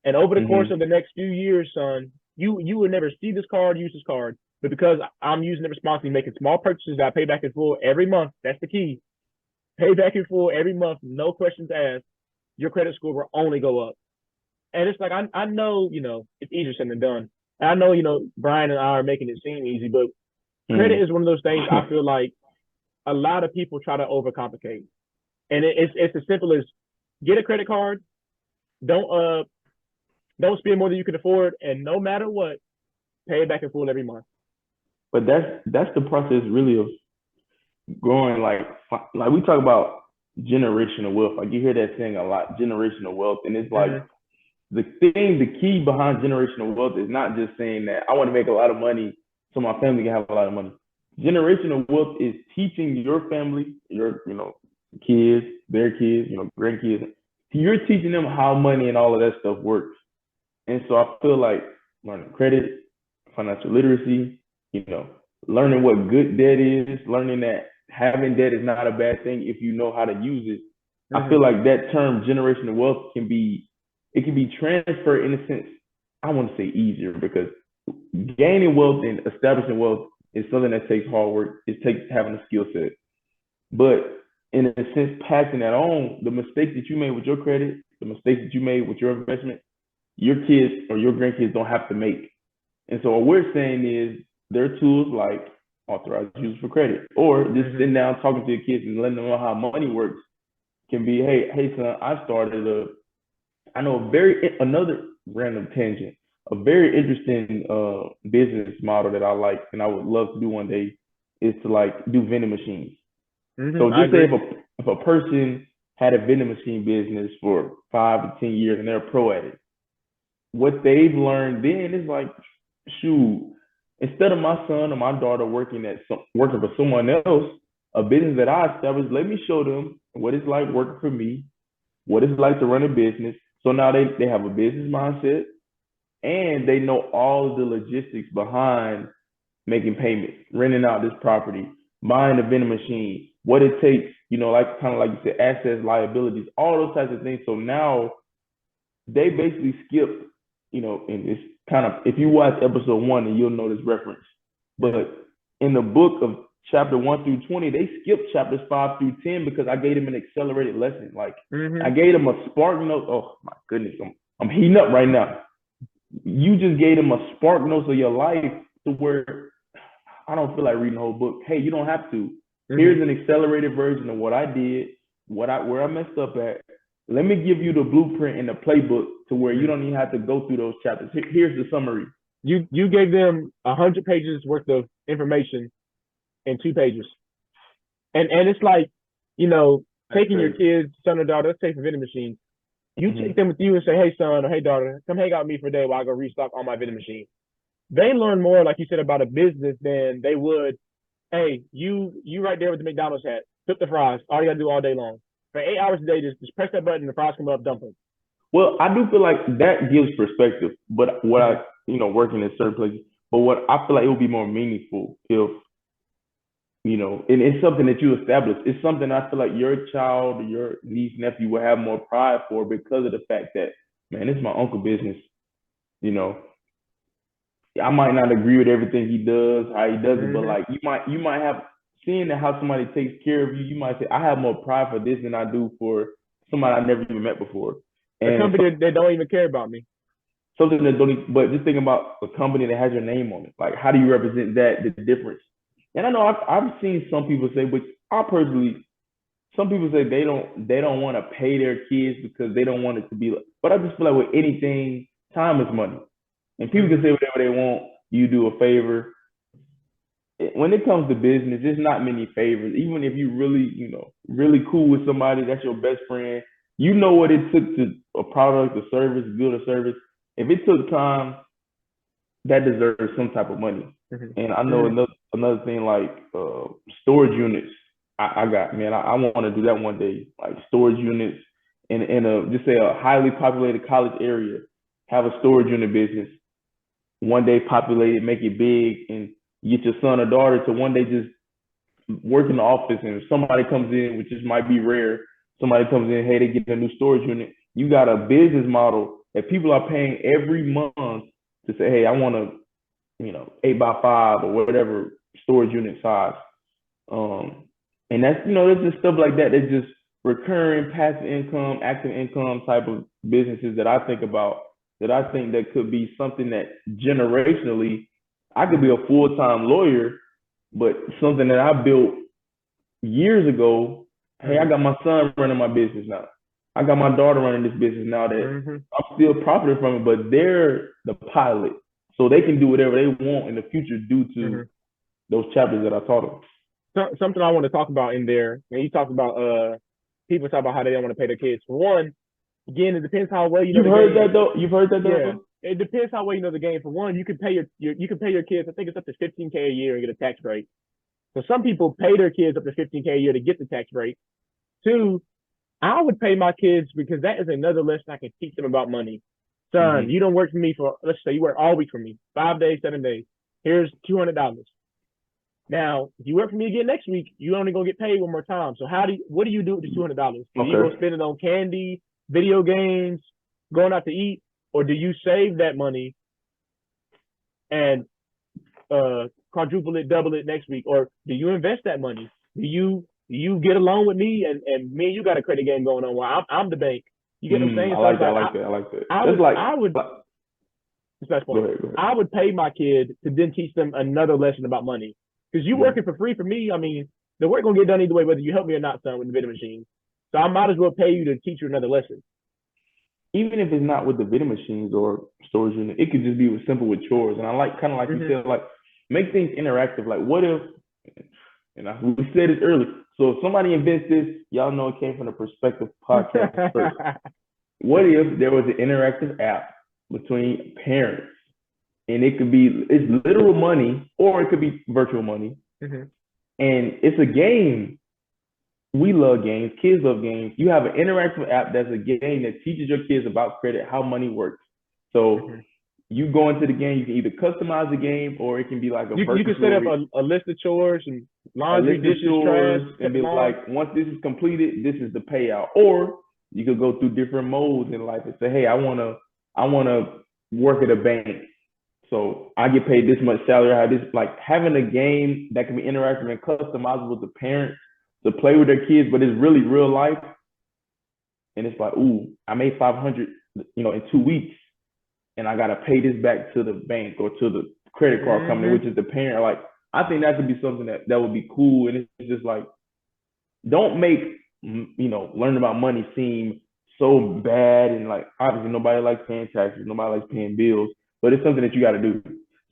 And over the course of the next few years, son, you will never see this card, use this card, but because I'm using it responsibly, making small purchases that I pay back in full every month, that's the key. Pay back in full every month, no questions asked. Your credit score will only go up. And it's like I know, it's easier said than done. And I know, Brian and I are making it seem easy, but credit is one of those things I feel like a lot of people try to overcomplicate. And it's as simple as get a credit card, don't spend more than you can afford, and no matter what, pay it back in full every month. But that's the process really of growing. Like we talk about generational wealth. Like you hear that saying a lot, generational wealth, and it's like the key behind generational wealth is not just saying that I want to make a lot of money so my family can have a lot of money. Generational wealth is teaching your family, your kids, their kids, grandkids. You're teaching them how money and all of that stuff works. And so I feel like learning credit, financial literacy, learning what good debt is, learning that having debt is not a bad thing if you know how to use it. I feel like that term generational wealth can be transferred in a sense, I want to say easier, because gaining wealth and establishing wealth is something that takes hard work. It takes having a skill set. But in a sense, passing that on, the mistakes that you made with your credit, the mistakes that you made with your investment, your kids or your grandkids don't have to make. And so what we're saying is there are tools like authorized use for credit. Or just sitting down talking to your kids and letting them know how money works can be, hey son, I started I know another random tangent, a very interesting business model that I like and I would love to do one day is to like do vending machines. So I just say agree. if a person had a vending machine business for 5 to 10 years and they're a pro at it, what they've learned then is like, shoot, instead of my son or my daughter working for someone else, a business that I established, let me show them what it's like working for me, what it's like to run a business. So now they have a business mindset and they know all of the logistics behind making payments, renting out this property, buying the vending machine, what it takes, like kind of like you said, assets, liabilities, all those types of things. So now they basically skipped, and it's kind of, if you watch episode 1, and you'll know this reference, but in the book of chapter 1 through 20, they skipped chapters 5 through 10 because I gave them an accelerated lesson. Like I gave them a spark note. Oh my goodness, I'm heating up right now. You just gave them a spark notes of your life to where I don't feel like reading the whole book. Hey, you don't have to. Here's an accelerated version of what I did, where I messed up at. Let me give you the blueprint and the playbook to where you don't even have to go through those chapters. Here's the summary. You gave them 100 pages worth of information in 2 pages, and it's like, taking your kids, son or daughter, let's take the vending machine. You take them with you and say, hey son or hey daughter, come hang out with me for a day while I go restock all my vending machines. They learn more, like you said, about a business than they would. Hey, you right there with the McDonald's hat, flip the fries. All you gotta do all day long for 8 hours a day. Just press that button, and the fries come up, dump them. Well, I do feel like that gives perspective, but what I, working in certain places, but what I feel like it would be more meaningful if, and it's something that you establish. It's something I feel like your child or your niece, nephew will have more pride for because of the fact that, man, it's my uncle business. I might not agree with everything he does, how he does it, but like you might have seeing how somebody takes care of you. You might say, I have more pride for this than I do for somebody I never even met before. And a company that don't even care about me. Something that don't even, but just think about a company that has your name on it. Like, how do you represent that, the difference? And I know I've seen some people say, which I personally, some people say they don't want to pay their kids because they don't want it to be like, but I just feel like with anything, time is money. And people can say whatever they want. You do a favor. When it comes to business, there's not many favors. Even if you really, really cool with somebody, that's your best friend. You know what it took to a product, a service, build a service. If it took time, that deserves some type of money. And I know another thing like storage units. I want to do that one day. Like storage units in a just say a highly populated college area, have a storage unit business. One day populate it, make it big, and get your son or daughter to one day just work in the office. And if somebody comes in, which just might be rare, somebody comes in, hey, they get a new storage unit. You got a business model that people are paying every month to say, hey, I want a 8x5 or whatever storage unit size. And that's there's just stuff like that. That's just recurring passive income, active income type of businesses that I think about, that I think that could be something that generationally, I could be a full-time lawyer, but something that I built years ago. Hey, I got my son running my business now. I got my daughter running this business now that I'm still profiting from it, but they're the pilot. So they can do whatever they want in the future due to those chapters that I taught them. Something I want to talk about in there, and you talked about people talk about how they don't want to pay their kids. For one, again, it depends how well you know. You've heard that though. Yeah. It depends how well you know the game. For one, you can pay your kids. I think it's up to $15K a year and get a tax break. So some people pay their kids up to $15K a year to get the tax break. 2, I would pay my kids because that is another lesson I can teach them about money. Son, you don't work for me for, let's say you work all week for me, 5 days, 7 days. Here's $200. Now, if you work for me again next week, you only gonna get paid one more time. So what do you do with the $200? Do you go spend it on candy, video games, going out to eat, or do you save that money and quadruple it, double it next week, or do you invest that money? Do you get along with me and me and you got a credit game going on where I'm the bank? You get what I'm saying? I like that. I would pay my kid to then teach them another lesson about money. Because you working for free for me, I mean, the work gonna get done either way, whether you help me or not, son, with the vending machine. So I might as well pay you to teach you another lesson. Even if it's not with the vending machines or storage unit, it could just be with simple with chores. And I like kind of like you said, like make things interactive. Like what if, and we said it earlier. So if somebody invents this, y'all know it came from the Perspective podcast first. What if there was an interactive app between parents, and it could be it's literal money or it could be virtual money, and it's a game. We love games. Kids love games. You have an interactive app that's a game that teaches your kids about credit, how money works. So you go into the game, you can either customize the game or it can be like a you can set up a list of chores and laundry, dishes, trash, and be like, once this is completed, this is the payout. Or you could go through different modes in life and say, hey, I wanna work at a bank. So I get paid this much salary. I have this, like having a game that can be interactive and customizable to parents to play with their kids, but it's really real life. And it's like, ooh, I made 500, in 2 weeks, and I gotta pay this back to the bank or to the credit card company, which is the parent. Like, I think that could be something that would be cool. And it's just like, don't make learning about money seem so bad. And like, obviously nobody likes paying taxes, nobody likes paying bills, but it's something that you got to do.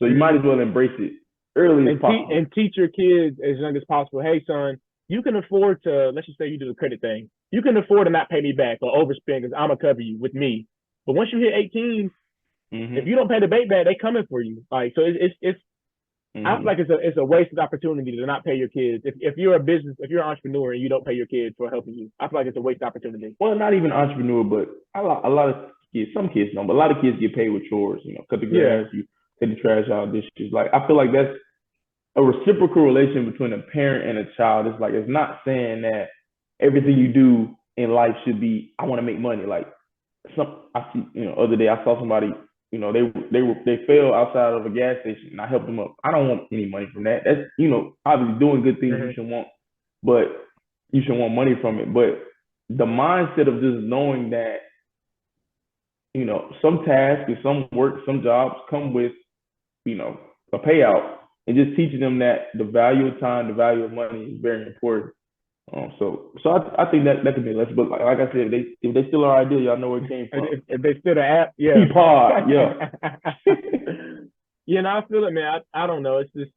So you might as well embrace it early as possible. And teach your kids as young as possible. Hey, son, you can afford to, let's just say you do the credit thing. You can afford to not pay me back or overspend because I'm going to cover you with me. But once you hit 18, if you don't pay the bank back, they coming for you. Like, so it's I feel like it's a wasted opportunity to not pay your kids. If you're if you're an entrepreneur and you don't pay your kids for helping you, I feel like it's a wasted opportunity. Well, not even entrepreneur, but a lot of kids, some kids don't, but a lot of kids get paid with chores. Cut the grass, you take the trash out, dishes. Like, I feel like that's a reciprocal relation between a parent and a child. It's like, it's not saying that everything you do in life should be, I want to make money. Like, I see, other day I saw somebody, they fell outside of a gas station and I helped them up. I don't want any money from that. That's, obviously doing good things you should want, but you should want money from it. But the mindset of just knowing that, some tasks and some work, some jobs come with, a payout, and just teaching them that the value of time, the value of money is very important. So I think that could be less. But like I said, if they steal our idea, y'all know where it came from. If they steal the app, Pod, yeah. I feel it, man. I don't know. It's just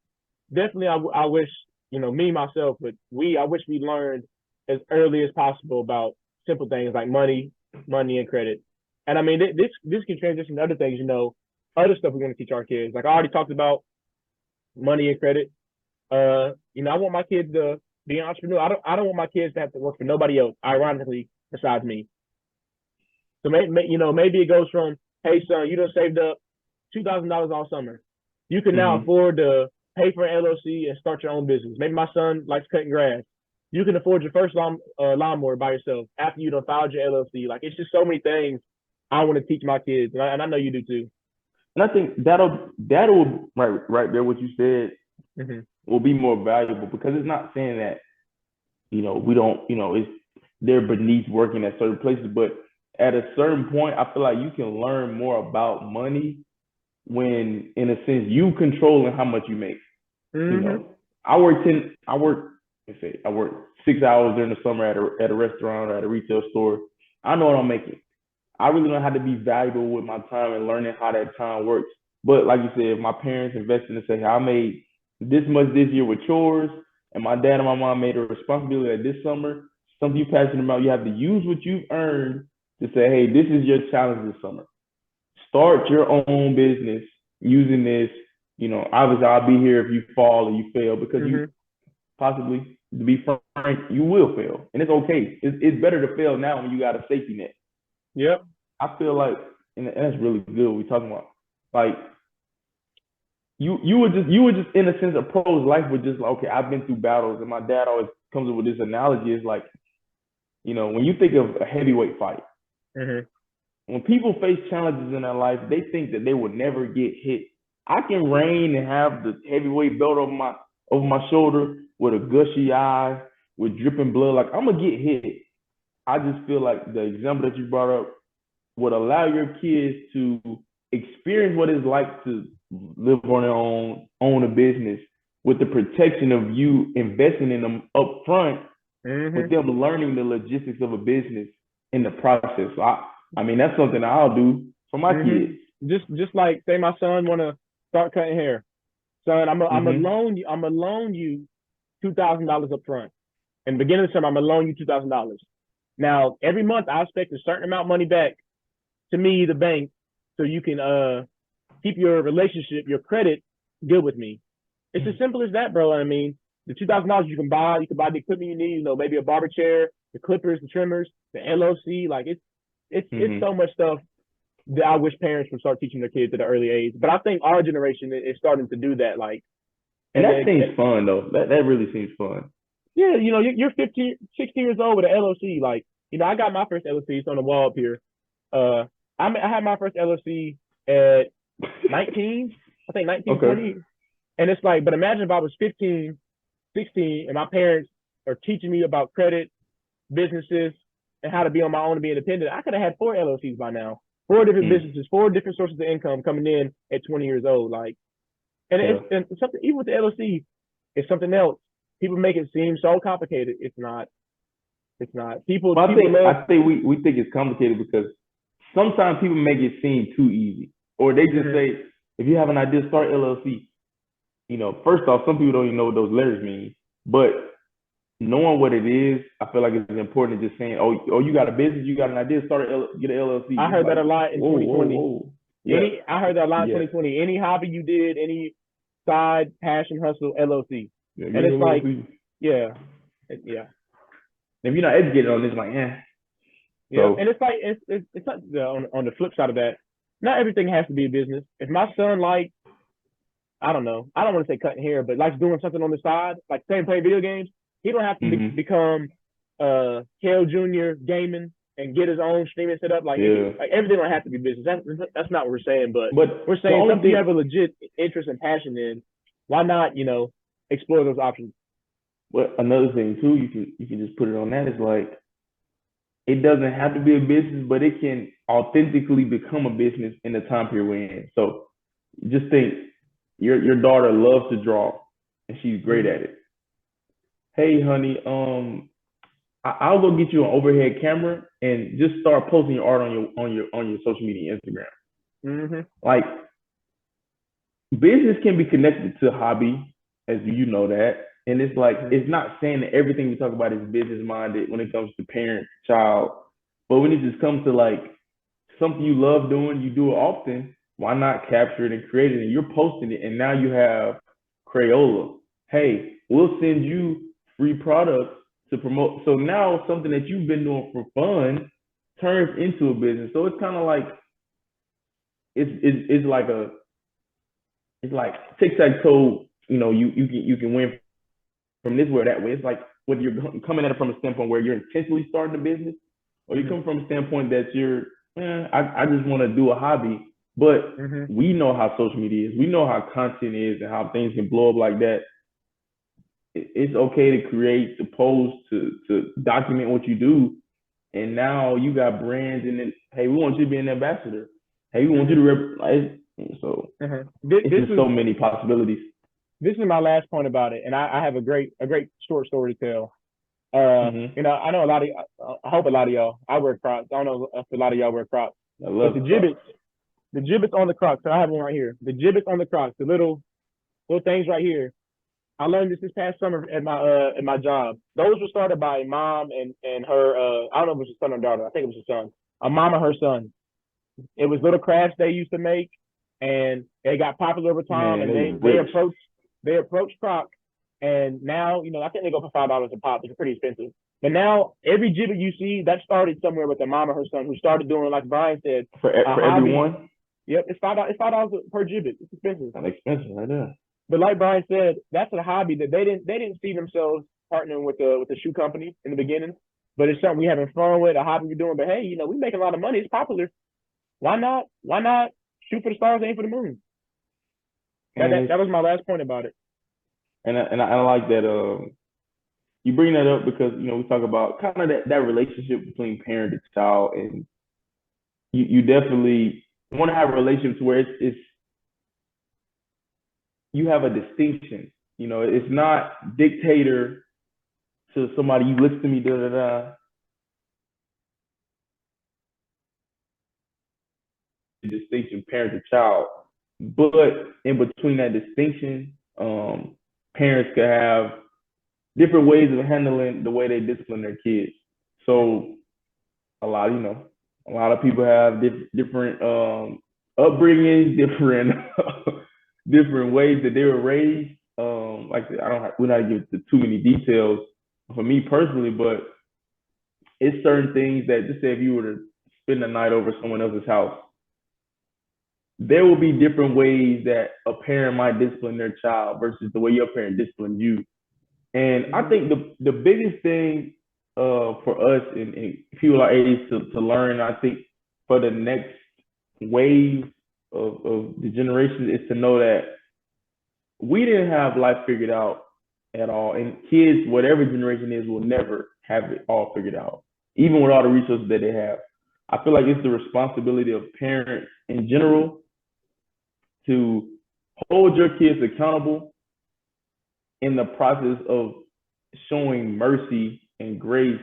definitely I wish, me myself, but I wish we learned as early as possible about simple things like money and credit. And I mean, this can transition to other things, other stuff we want to teach our kids. Like I already talked about money and credit. I want my kids to be an entrepreneur. I don't want my kids to have to work for nobody else, ironically, besides me. So maybe it goes from, hey son, you done saved up $2,000 all summer. You can now afford to pay for an LLC and start your own business. Maybe my son likes cutting grass. You can afford your first lawnmower by yourself after you done filed your LLC. Like, it's just so many things I want to teach my kids, and I know you do too. And I think that'll right there what you said will be more valuable, because it's not saying that we don't it's they're beneath working at certain places, but at a certain point I feel like you can learn more about money when, in a sense, you controlling how much you make. I work 6 hours during the summer at a restaurant or at a retail store. I know what I'm making. I really know how to be valuable with my time and learning how that time works. But like you said, if my parents invested and say, hey, I made this much this year with chores, and my dad and my mom made a responsibility that this summer, something you passionate about, you have to use what you've earned to say, hey, this is your challenge this summer. Start your own business using this. Obviously I'll be here if you fall or you fail, because you possibly, to be frank, you will fail. And it's okay. It's better to fail now when you got a safety net. Yep. I feel like, and that's really good what we're talking about. Like, you would just in a sense approach life with just like, okay, I've been through battles, and my dad always comes up with this analogy. It's like, when you think of a heavyweight fight, when people face challenges in their life, they think that they would never get hit. I can reign and have the heavyweight belt over my shoulder with a gushy eye, with dripping blood. Like, I'm gonna get hit. I just feel like the example that you brought up would allow your kids to experience what it's like to live on their own a business with the protection of you investing in them up front, with Mm-hmm. them learning the logistics of a business in the process. So I mean, that's something I'll do for my kids. Mm-hmm. Just like say my son wanna start cutting hair. Son, Mm-hmm. I'm gonna loan you $2,000 up front. In the beginning of the summer, I'm gonna loan you $2,000. Now every month I expect a certain amount of money back to me, the bank, so you can keep your relationship, your credit good with me. It's as simple as that, bro. I mean, the $2,000 you can buy the equipment you need, maybe a barber chair, the clippers, the trimmers, the LOC. Like it's Mm-hmm. so much stuff that I wish parents would start teaching their kids at an early age. But I think our generation is starting to do that. Like, And and that then, seems fun though. That really seems fun. yeah, you're 15, 16 years old with an LOC. Like, I got my first LOC. It's on the wall up here. Uh, I had my first LOC at 19, I think 19, Okay. 20. And it's like, but imagine if I was 15, 16, and my parents are teaching me about credit, businesses, and how to be on my own and be independent. I could have had 4 LLCs by now, 4 different Mm. businesses, 4 different sources of income coming in at 20 years old. Like, and Yeah. it's something, even with the LLC, it's something else. People make it seem so complicated. It's not. It's not. People But people love. I think we think it's complicated because sometimes people make it seem too easy, or they just Mm-hmm. say, if you have an idea, start LLC. First off, some people don't even know what those letters mean, but knowing what it is, I feel like it's important to just saying, oh, you got a business, you got an idea, get an LLC. I It's heard that like, a lot in whoa, whoa, 2020. whoa. Yeah, I heard that a lot in yeah, 2020. Any hobby you did, any side passion hustle, LLC. yeah. Get And an it's like, LLC. yeah, yeah, If you're not educated on this, like, yeah. And So, it's like it's not on the flip side of that. Not everything has to be a business. If my son like, I don't know, I don't want to say cutting hair, but likes doing something on the side, like saying playing video games, he don't have to hmm become Cale Jr. gaming and get his own streaming set up. Like yeah. like everything don't have to be business. That's not what we're saying, but But we're the saying only something you thing, have a legit interest and passion in. Why not, explore those options? but another thing too, you can just put it on that is like, it doesn't have to be a business, but it can authentically become a business in the time period we're in. So just think, your daughter loves to draw, and she's great Mm-hmm. at it. Hey, honey, I'll go get you an overhead camera and just start posting your art on your social media, Instagram. Mm-hmm. Like, business can be connected to hobby, as you know that. And it's like, Mm-hmm. it's not saying that everything we talk about is business minded when it comes to parent, child, but when it just comes to like something you love doing, you do it often, why not capture it and create it? And you're posting it, and now you have Crayola. Hey, we'll send you free products to promote. So now something that you've been doing for fun turns into a business. So it's kind of like, it's like it's like tic tac toe. You can win from this way or that way. It's like whether you're coming at it from a standpoint where you're intentionally starting a business, or you Mm-hmm. come from a standpoint that I just want to do a hobby. But Mm-hmm. we know how social media is. We know how content is and how things can blow up like that. It's okay to create, to post, to document what you do. And now you got brands, and then, hey, we want you to be an ambassador. Hey, we want you Mm-hmm. to so Mm-hmm. it's just so many possibilities. This is my last point about it, and I have a great short story to tell. Hmm. I know a lot of, I hope a lot of y'all. I wear Crocs. I don't know if a lot of y'all wear Crocs, I but love Crocs. the gibbets on the Crocs. So I have one right here. The gibbets on the Crocs, the little things right here. I learned this past summer at my job. Those were started by a mom and her. I don't know if it was a son or daughter. I think it was a son. A mom and her son. It was little crafts they used to make, and they got popular over time. Man, And they they rich. approached Croc, and now I think they go for $5 a pop, which is pretty expensive. But now every gibbet you see that started somewhere with their mom or her son who started doing, like Brian said, a For hobby. everyone. Yep, it's $5. It's $5 per gibbet. It's expensive. Kind of expensive right there. But like Brian said, that's a hobby that they didn't see themselves partnering with the shoe company in the beginning. But it's something we having fun with, a hobby we're doing. But hey, we making a lot of money. It's popular. Why not? Why not shoot for the stars, aim for the moon? That And that, it's that was my last point about it. I like that you bring that up because we talk about kind of that relationship between parent and child, and you definitely want to have a relationship to where it's you have a distinction. It's not dictator to somebody, you listen to me, da da da. Distinction, parent to child. But in between that distinction, parents could have different ways of handling the way they discipline their kids. So a lot, a lot of people have different upbringings, different different ways that they were raised. Like I said, I don't have, we're not giving too many details for me personally, but it's certain things that, just say if you were to spend the night over someone else's house, there will be different ways that a parent might discipline their child versus the way your parent disciplined you. And I think the biggest thing for us and people our age to learn, I think for the next wave of the generation is to know that we didn't have life figured out at all. And kids, whatever generation is, will never have it all figured out, even with all the resources that they have. I feel like it's the responsibility of parents in general to hold your kids accountable in the process of showing mercy and grace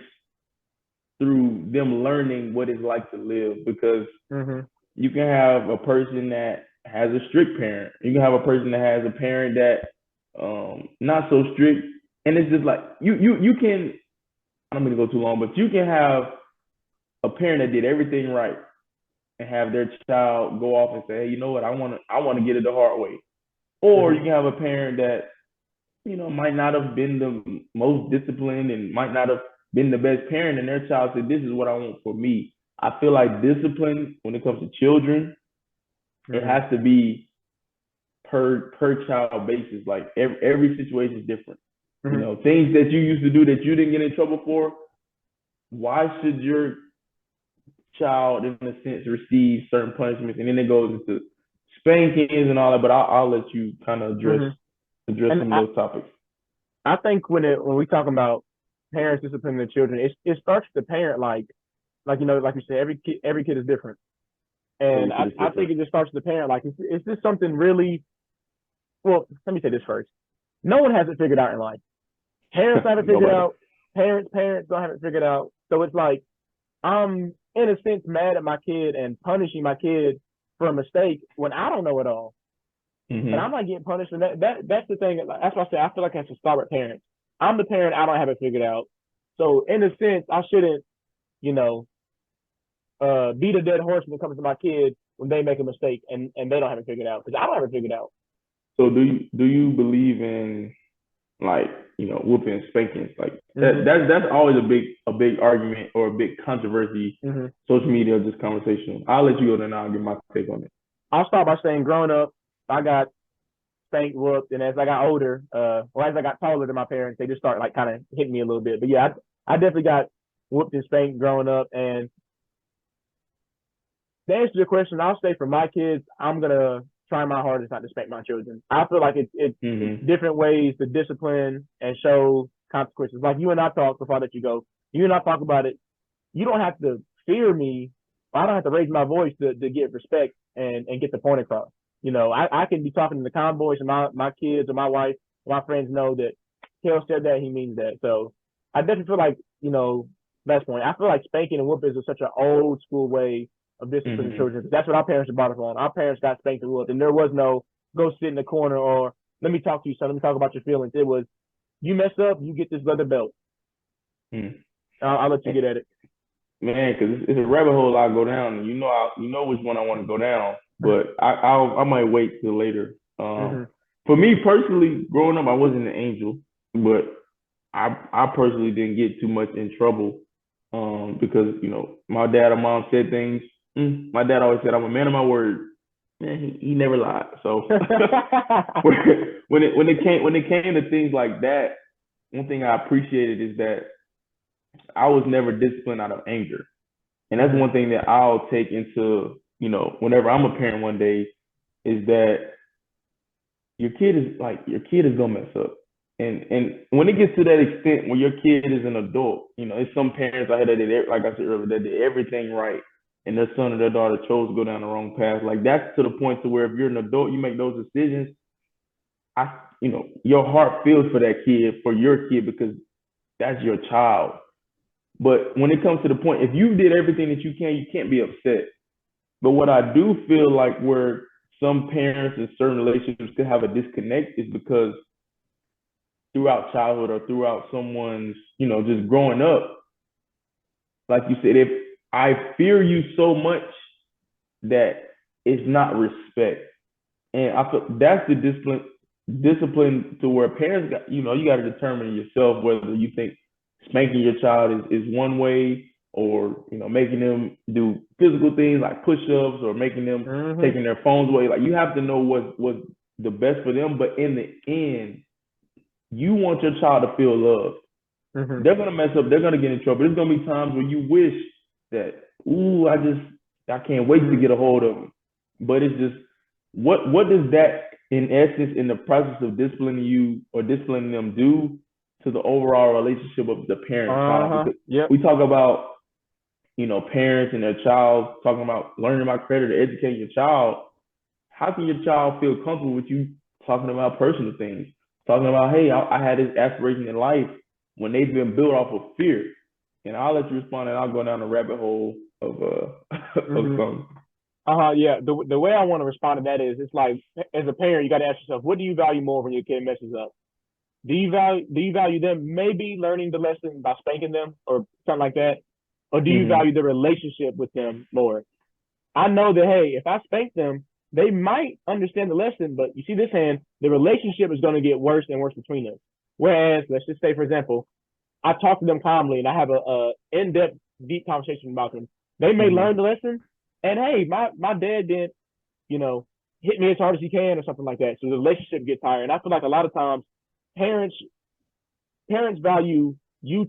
through them learning what it's like to live. Because you can have a person that has a strict parent, you can have a person that has a parent that not so strict, and it's just like you can. I don't mean to go too long, but you can have a parent that did everything right and have their child go off and say, hey, you know what, I want to get it the hard way. Or you can have a parent that might not have been the most disciplined and might not have been the best parent, and their child said, this is what I want for me. I feel like discipline, when it comes to children, it has to be per child basis. Like every situation is different. Things that you used to do that you didn't get in trouble for, why should your child, in a sense, receive certain punishments? And then it goes into spankings and all that, but I'll let you kind of address some of those topics. I think when we talk about parents disciplining their children, it starts with the parent. Like like you said, every kid is different, and I think it just starts with the parent. Like, is this something really? Well, let me say this first. No one has it figured out in life. Parents haven't figured out. Parents don't have it figured out. So it's like I'm in a sense mad at my kid and punishing my kid for a mistake when I don't know it all. And I'm not getting punished. And that's the thing. That's why I say I feel like I have to start with parents. I'm the parent. I don't have it figured out. So in a sense, I shouldn't, beat a dead horse when it comes to my kid when they make a mistake and they don't have it figured out, because I don't have it figured out. So do you believe in, like, whooping and spankings? Like that's always a big argument or a big controversy. Social media, just conversation. I'll let you go, then I'll give my take on it. I'll start by saying, growing up, I got spanked, whooped, and as I got older, as I got taller than my parents, they just start like kind of hitting me a little bit. But yeah, I definitely got whooped and spanked growing up. And to answer your question, I'll say for my kids, I'm gonna try my hardest not to spank my children. I feel like it's different ways to discipline and show consequences. Like you and I talk before I let you go. You and I talk about it. You don't have to fear me. I don't have to raise my voice to get respect and get the point across. I can be talking to the convoys and my kids or my wife, my friends know that Cale said that, he means that. So I definitely feel like, last point, I feel like spanking and whooping is such an old school way of disciplining children. That's what our parents were brought up on. Our parents got spanked and whooped, and there was no go sit in the corner or let me talk to you, son. Let me talk about your feelings. It was, you mess up, you get this leather belt. I'll let you get at it. Man, because it's a rabbit hole I go down, and you know which one I want to go down, but I might wait till later. For me personally, growing up, I wasn't an angel, but I personally didn't get too much in trouble because my dad or mom said things. My dad always said I'm a man of my word. Man, he never lied. So when it came to things like that, one thing I appreciated is that I was never disciplined out of anger. And that's one thing that I'll take into, whenever I'm a parent one day, is that your kid is gonna mess up. And when it gets to that extent when your kid is an adult, it's some parents out here that did, like I said earlier, that did everything right, and their son or their daughter chose to go down the wrong path. Like, that's to the point to where if you're an adult, you make those decisions. your heart feels for that kid, for your kid, because that's your child. But when it comes to the point, if you did everything that you can't be upset. But what I do feel like where some parents in certain relationships could have a disconnect is because throughout childhood or throughout someone's, just growing up, like you said, if I fear you so much that it's not respect. And I feel that's the discipline to where parents got, you got to determine yourself whether you think spanking your child is one way, or making them do physical things like push-ups, or making them taking their phones away. Like, you have to know what's the best for them. But in the end, you want your child to feel loved. They're gonna mess up, they're gonna get in trouble. There's gonna be times where you wish that, ooh, I can't wait to get a hold of them. But it's just, what does that, in essence, in the process of disciplining you or disciplining them, do to the overall relationship of the parent-child? Because we talk about, parents and their child, talking about learning about credit or educating your child. How can your child feel comfortable with you talking about personal things? Talking about, hey, I had this aspiration in life, when they've been built off of fear. And I'll let you respond, and I'll go down the rabbit hole of something. Yeah. The way I want to respond to that is, it's like, as a parent, you got to ask yourself, what do you value more when your kid messes up? Do you value them maybe learning the lesson by spanking them or something like that? Or do you value the relationship with them more? I know that, hey, if I spank them, they might understand the lesson, but you see this hand, the relationship is going to get worse and worse between us. Whereas, let's just say, for example, I talk to them calmly and I have a in-depth, deep conversation about them. They may learn the lesson, and hey, my dad didn't, hit me as hard as he can or something like that. So the relationship gets higher. And I feel like a lot of times parents value you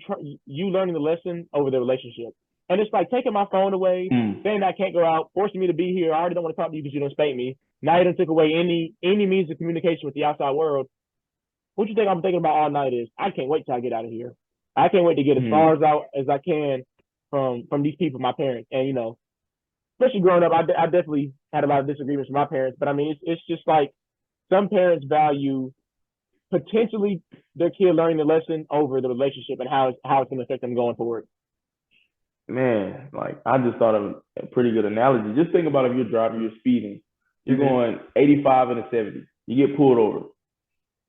learning the lesson over the relationship. And it's like taking my phone away, saying I can't go out, forcing me to be here. I already don't want to talk to you because you don't spank me. Now you done took away any means of communication with the outside world. What you think I'm thinking about all night is, I can't wait till I get out of here. I can't wait to get as far out as I can from these people, my parents. And, especially growing up, I definitely had a lot of disagreements with my parents. But I mean, it's just like some parents value potentially their kid learning the lesson over the relationship and how it's going to affect them going forward. Man, like, I just thought of a pretty good analogy. Just think about if you're driving, you're speeding, you're going 85 and a 70, you get pulled over.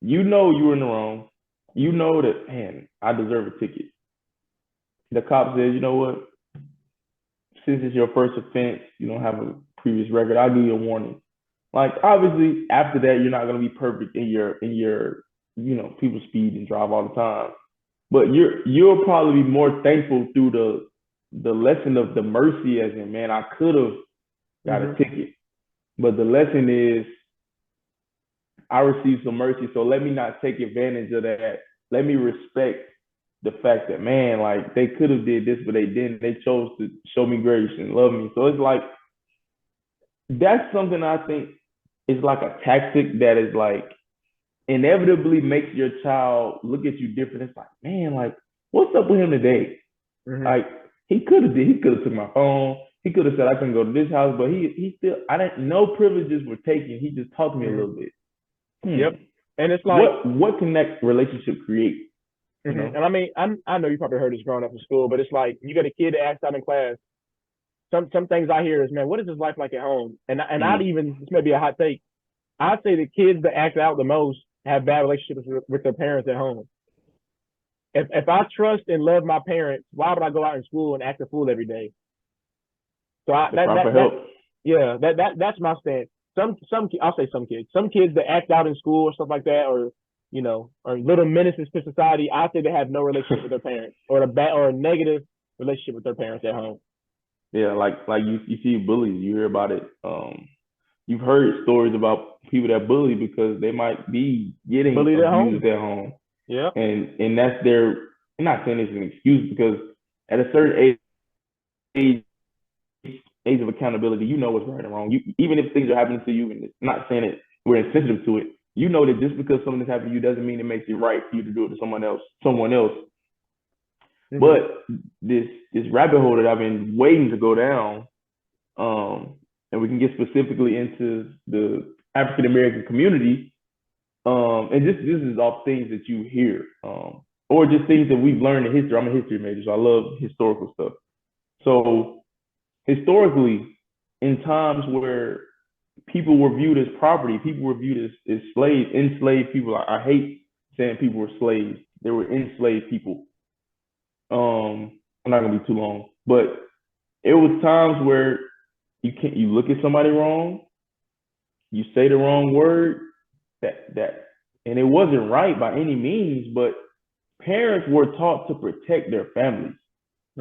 You know you were in the wrong. You know that, man, I deserve a ticket. The cop says, you know what? Since it's your first offense, you don't have a previous record, I'll give you a warning. Like, obviously, after that, you're not going to be perfect in your people speed and drive all the time. But you'll probably be more thankful through the lesson of the mercy, as in, man, I could have got a ticket. But the lesson is, I received some mercy, so let me not take advantage of that. Let me respect the fact that, man, like, they could have did this, but they didn't. They chose to show me grace and love me. So it's like, that's something I think is like a tactic that is like inevitably makes your child look at you different. It's like, man, like, what's up with him today? Like, he could have took my phone. He could have said I couldn't go to this house, but he still, no privileges were taken. He just talked to me a little bit. Yep. And it's like, what can that relationship create? And I mean, I know you probably heard this growing up in school, but it's like, you got a kid that acts out in class. Some things I hear is, man, what is his life like at home? And I'd even, this may be a hot take, I'd say the kids that act out the most have bad relationships with their parents at home. If I trust and love my parents, why would I go out in school and act a fool every day? So that's my stance. I'll say some kids that act out in school or stuff like that, or or little menaces to society, I say they have no relationship with their parents, or a negative relationship with their parents at home. Yeah, like you see bullies, you hear about it. You've heard stories about people that bully because they might be getting bullied abused at home. Yeah. And that's I'm not saying it's an excuse, because at a certain age of accountability, you know what's right and wrong. Even if things are happening to you, and it's not saying that we're insensitive to it, you know that just because something is happening to you doesn't mean it makes it right for you to do it to someone else. But this rabbit hole that I've been waiting to go down, and we can get specifically into the African American community. And this is all things that you hear, or just things that we've learned in history. I'm a history major, so I love historical stuff. So historically, in times where people were viewed as property, people were viewed as slaves, enslaved people. I hate saying people were slaves. They were enslaved people. I'm not gonna be too long, but it was times where you look at somebody wrong, you say the wrong word, that and it wasn't right by any means, but parents were taught to protect their families.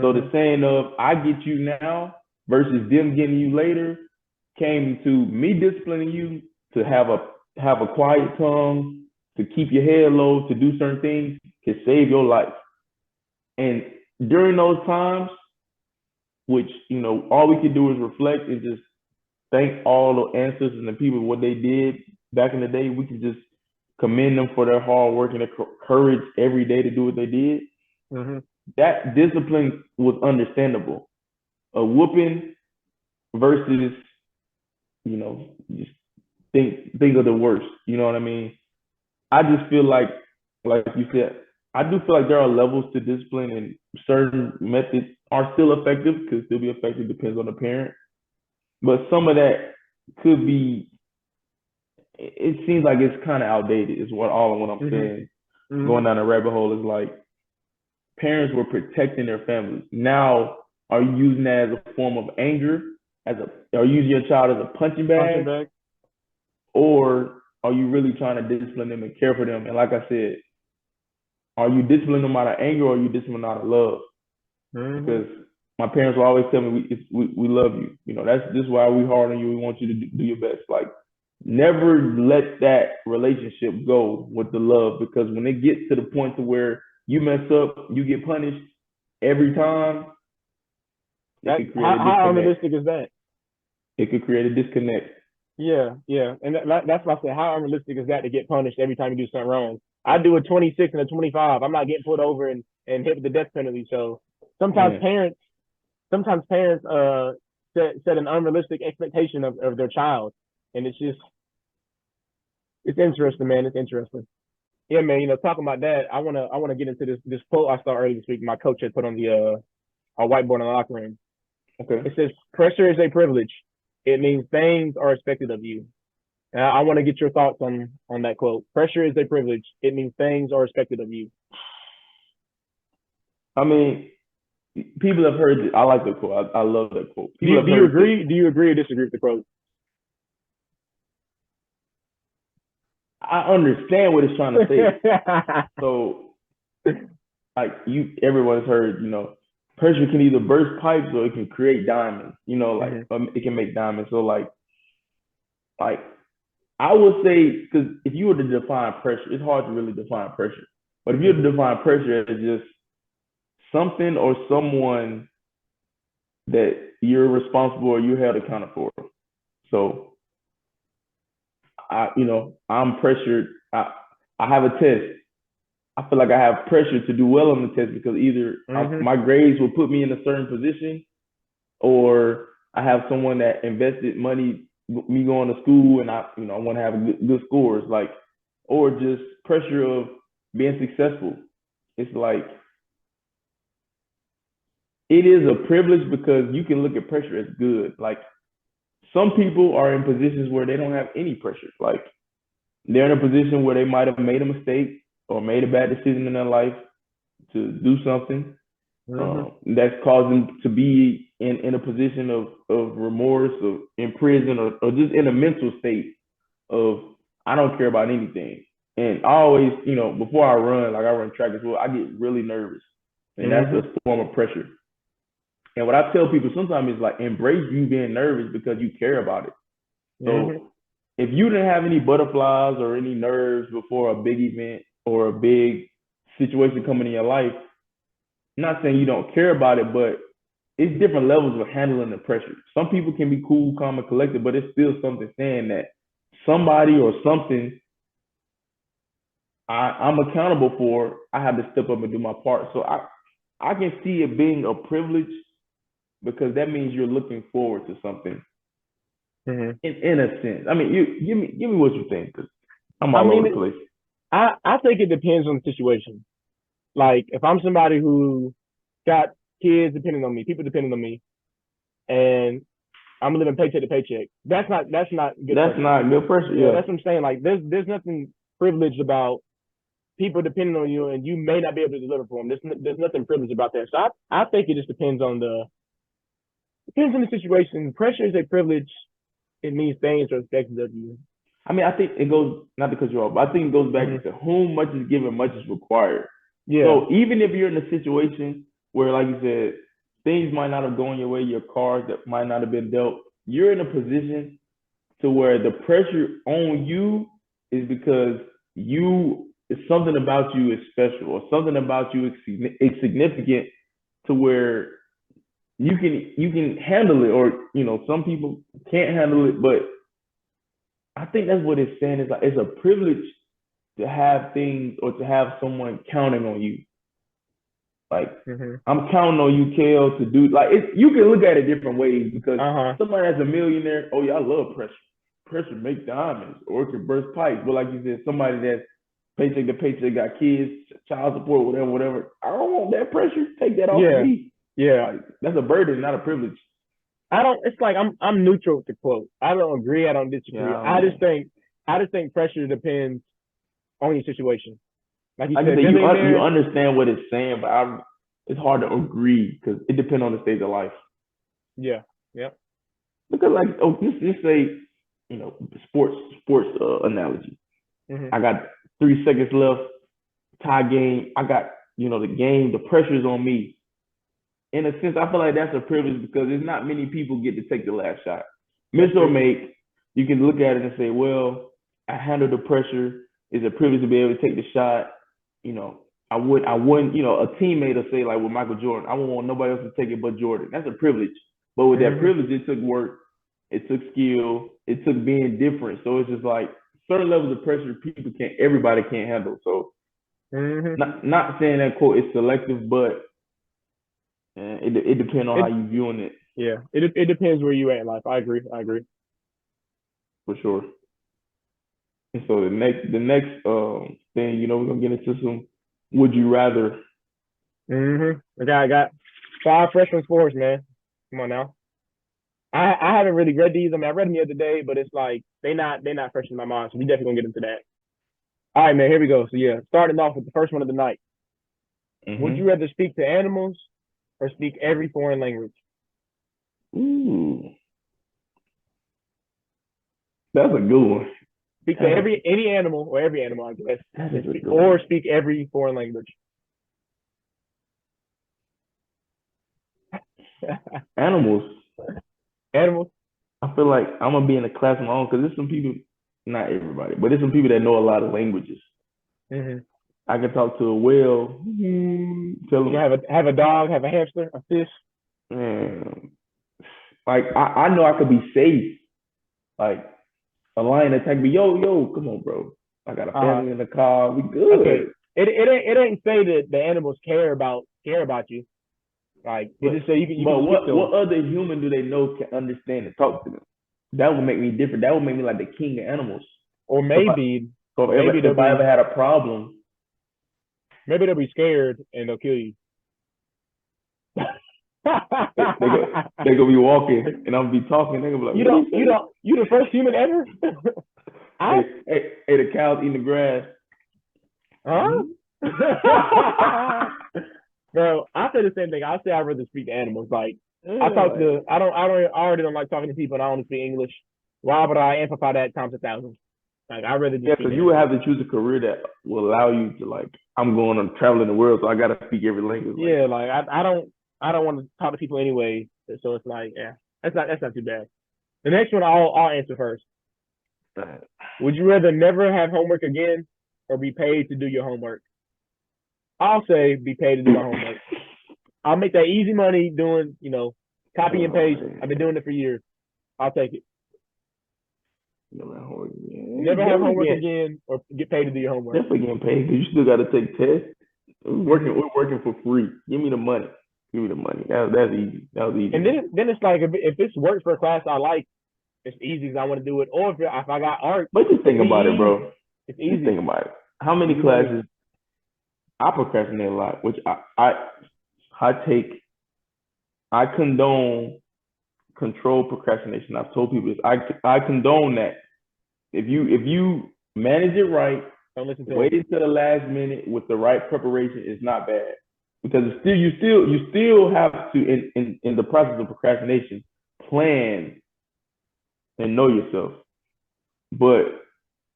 So the saying of "I get you now" versus them getting you later came to me disciplining you to have a quiet tongue, to keep your head low, to do certain things can save your life. And during those times, which all we can do is reflect and just thank all the ancestors and the people what they did back in the day. We can just commend them for their hard work and their courage every day to do what they did. That discipline was understandable. A whooping versus, just think of the worst. You know what I mean? I just feel like you said, I do feel like there are levels to discipline, and certain methods are still effective, could still be effective, depends on the parent. But some of that could be, it seems like it's kind of outdated, is what I'm saying. Going down a rabbit hole is like, parents were protecting their families. Now, are you using that as a form of anger? Are you using your child as a punching bag? Or are you really trying to discipline them and care for them? And like I said, are you disciplining them out of anger, or are you disciplining them out of love? Because my parents will always tell me, we love you. This is why we hard on you. We want you to do your best. Like, never let that relationship go with the love, because when it gets to the point to where you mess up, you get punished every time. How unrealistic is that? It could create a disconnect. Yeah, and that's why I said, how unrealistic is that to get punished every time you do something wrong? I do a 26 and a 25. I'm not getting pulled over and hit with the death penalty. So sometimes parents set an unrealistic expectation of their child, and it's interesting, man. It's interesting. Yeah, man. Talking about that, I wanna get into this quote I saw earlier this week. My coach had put on the our whiteboard in the locker room. Okay. It says, "Pressure is a privilege. It means things are expected of you." And I want to get your thoughts on that quote. Pressure is a privilege. It means things are expected of you. I mean, people have heard it. I like the quote. I love that quote. Do you agree? Do you agree or disagree with the quote? I understand what it's trying to say. So, like, everyone's heard, pressure can either burst pipes or it can create diamonds. It can make diamonds. So, like I would say, because if you were to define pressure, it's hard to really define pressure. But if you were to define pressure as just something or someone that you're responsible or you're held accountable for. So I'm pressured. I have a test. I feel like I have pressure to do well on the test, because either my grades will put me in a certain position, or I have someone that invested money me going to school, and I want to have good scores, like, or just pressure of being successful. It's like, it is a privilege, because you can look at pressure as good. Like, some people are in positions where they don't have any pressure. Like, they're in a position where they might have made a mistake or made a bad decision in their life to do something that's caused them to be in a position of remorse, or in prison, or just in a mental state of, I don't care about anything. And I always, before I run, like I run track as well, I get really nervous. And that's a form of pressure. And what I tell people sometimes is, like, embrace you being nervous because you care about it. So if you didn't have any butterflies or any nerves before a big event or a big situation coming in your life, I'm not saying you don't care about it, but it's different levels of handling the pressure. Some people can be cool, calm, and collected, but it's still something saying that somebody or something I'm accountable for, I have to step up and do my part. So I can see it being a privilege, because that means you're looking forward to something. In a sense. I mean, you give me what you think, because I'm all over the place. I think it depends on the situation. Like if I'm somebody who got kids depending on me, people depending on me, and I'm living paycheck to paycheck, that's not good That's pressure. not good pressure. Yeah, Yeah, that's what I'm saying. Like there's nothing privileged about people depending on you, and you may not be able to deliver for them. There's nothing privileged about that. So I think it just depends on the situation. Pressure is a privilege. It means things are expected of you. I mean, I think it goes not because you're off, but I think it goes back Mm-hmm. to whom much is given, much is required. Yeah. So even if you're in a situation where, like you said, things might not have gone your way, your cards that might not have been dealt, you're in a position to where the pressure on you is because you something about you is special or something about you is significant to where you can handle it, or some people can't handle it. But I think that's what it's saying. Is like it's a privilege to have things or to have someone counting on you. Like Mm-hmm. I'm counting on you, Cale, to do like you can look at it different ways because Uh-huh. somebody that's a millionaire, oh yeah, I love pressure. Pressure make diamonds or it can burst pipes. But like you said, somebody that's paycheck to paycheck, got kids, child support, whatever. I don't want that pressure. Take that off of Yeah. me. Yeah. Like that's a burden, not a privilege. I don't. It's like I'm neutral with the quote. I don't agree. I don't Yeah, disagree. I don't I know. just think pressure depends on your situation. Like you Like I said, said, you millionaire. understand what it's saying, but it's hard to agree because it depends on the stage of life. Yeah. Yep. Because like, oh, just say, sports analogy. Mm-hmm. I got 3 seconds left, tie game. I got the game. The pressure's on me. In a sense, I feel like that's a privilege because there's not many people get to take the last shot. Miss That's or true. make, you can look at it and say, well, I handled the pressure. It's a privilege to be able to take the shot. I wouldn't, a teammate will say like with Michael Jordan, I wouldn't want nobody else to take it but Jordan. That's a privilege. But with that Mm-hmm. privilege, it took work, it took skill, it took being different. So it's just like certain levels of pressure everybody can't handle. So Mm-hmm. not saying that quote is selective, but it depends on how It you viewing it yeah. It depends where you at in life. I agree. I agree. for sure. And so the next thing, we're gonna get into some would you rather. Mm-hmm. Okay, I got 5 freshman sports, man. Come on now. I haven't really read these. I mean, I read them the other day, but it's like they not fresh in my mind. So we definitely gonna get into that. All right, man. Here we go. So yeah, starting off with the first one of the night. Would you Mm-hmm. rather speak to animals or speak every foreign language? Ooh, that's a good one. Speak to That's a any animal or every animal, I guess, that and is a good or one. speak every foreign language. Animals. Animals. I feel like I'm gonna be in a class of my own because there's some people, not everybody, but there's some people that know a lot of languages. Mm-hmm. I can talk to a whale, tell You can them, have a dog, have a hamster, a fish. man, like I know I could be safe. Like a lion attack me, yo, come on, bro. I got a Uh huh. family in the car, we Okay. good. It ain't say that the animals care about you. Like it But just say you can but speak what to them. what other human do they know can understand and talk to them? That would make me different. That would make me like the king of animals. Or So if I, maybe so if, maybe ever, they'll if I ever be had a problem, maybe they'll be scared and they'll kill you. they gonna be walking and I'm gonna be talking. They gonna be like, you what don't he you say? don't you the first human ever? I Hey, the cows eating the grass. huh? Mhm. Bro, I say the same thing. I say I'd rather speak to animals. Like I Yeah, talk to like, I already don't like talking to people and I only speak English. Why would I amplify that times 1,000? Like I'd rather just yeah, speak because to you would animals. have to choose a career that will allow you to like. I'm going on traveling the world, so I gotta speak every language. Like, Yeah, like I don't want to talk to people anyway. So it's like, yeah, that's not too bad. The next one I'll answer first. Would you rather never have homework again or be paid to do your homework? I'll say be paid to do my homework. I'll make that easy money doing, copy and oh paste. I've been man, doing it for years. I'll take it. never homework again. Never have Definitely homework getting again or get paid to do your homework. definitely getting paid because you still got to take tests. We're Mm-hmm. working, we're working for free. Give me the money. Give me the money. That's easy. That was easy And one. then it's like if this works for a class I like, it's easy because I want to do it. Or if I got art, But just it's think about it, easy. bro. It's Just easy. think about it. how many classes I procrastinate a lot, which I take I condone controlled procrastination. I've told people this. I condone that. If you manage it right, Don't listen to wait him. until the last minute with the right preparation, it's not bad. Because it's still you still have to in the process of procrastination plan and know yourself. But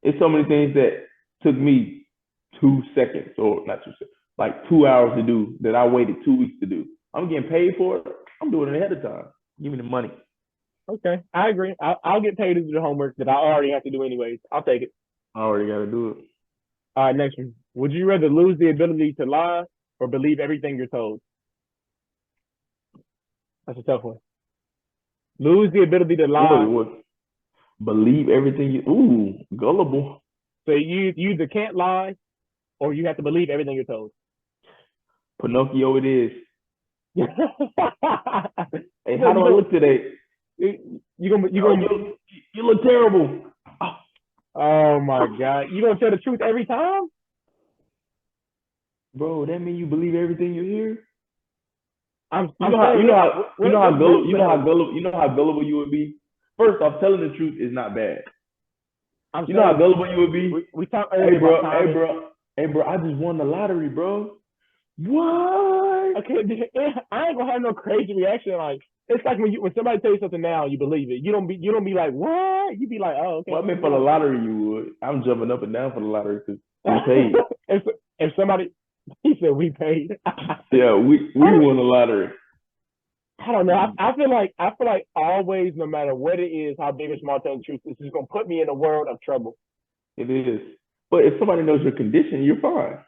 it's so many things that took me 2 seconds, or not 2 seconds, like 2 hours to do, that I waited 2 weeks to do. I'm getting paid for it. I'm doing it ahead of time. Give me the money. Okay, I agree. I'll get paid to do the homework that I already have to do anyways. I'll take it. I already got to do it. All right, next one. Would you rather lose the ability to lie or believe everything you're told? That's a tough one. Lose the ability to lie. What? Believe everything you. Ooh, gullible. So you either can't lie or you have to believe everything you're told. Pinocchio it is. Hey, Hey, how do I look today? You gonna You look terrible. Oh my God! You gonna tell the truth every time? Bro, that mean you believe everything you hear? I'm You know how saying, gullible you would be. First off, telling the truth is not bad. I'm You know how saying gullible you would be. we talked earlier about timing. Hey bro, I just won the lottery, bro. What? Okay, I ain't gonna have no crazy reaction. Like it's like when somebody tells you something now, you believe it. You don't be like what? You be like, oh okay. Well, I mean, for the lottery, you would. I'm jumping up and down for the lottery because we paid. if somebody, he said we paid. Yeah, we won the lottery. I don't know. I feel like always, no matter what it is, how big or small telling the truth, this is gonna put me in a world of trouble. It is. But if somebody knows your condition, you're fine.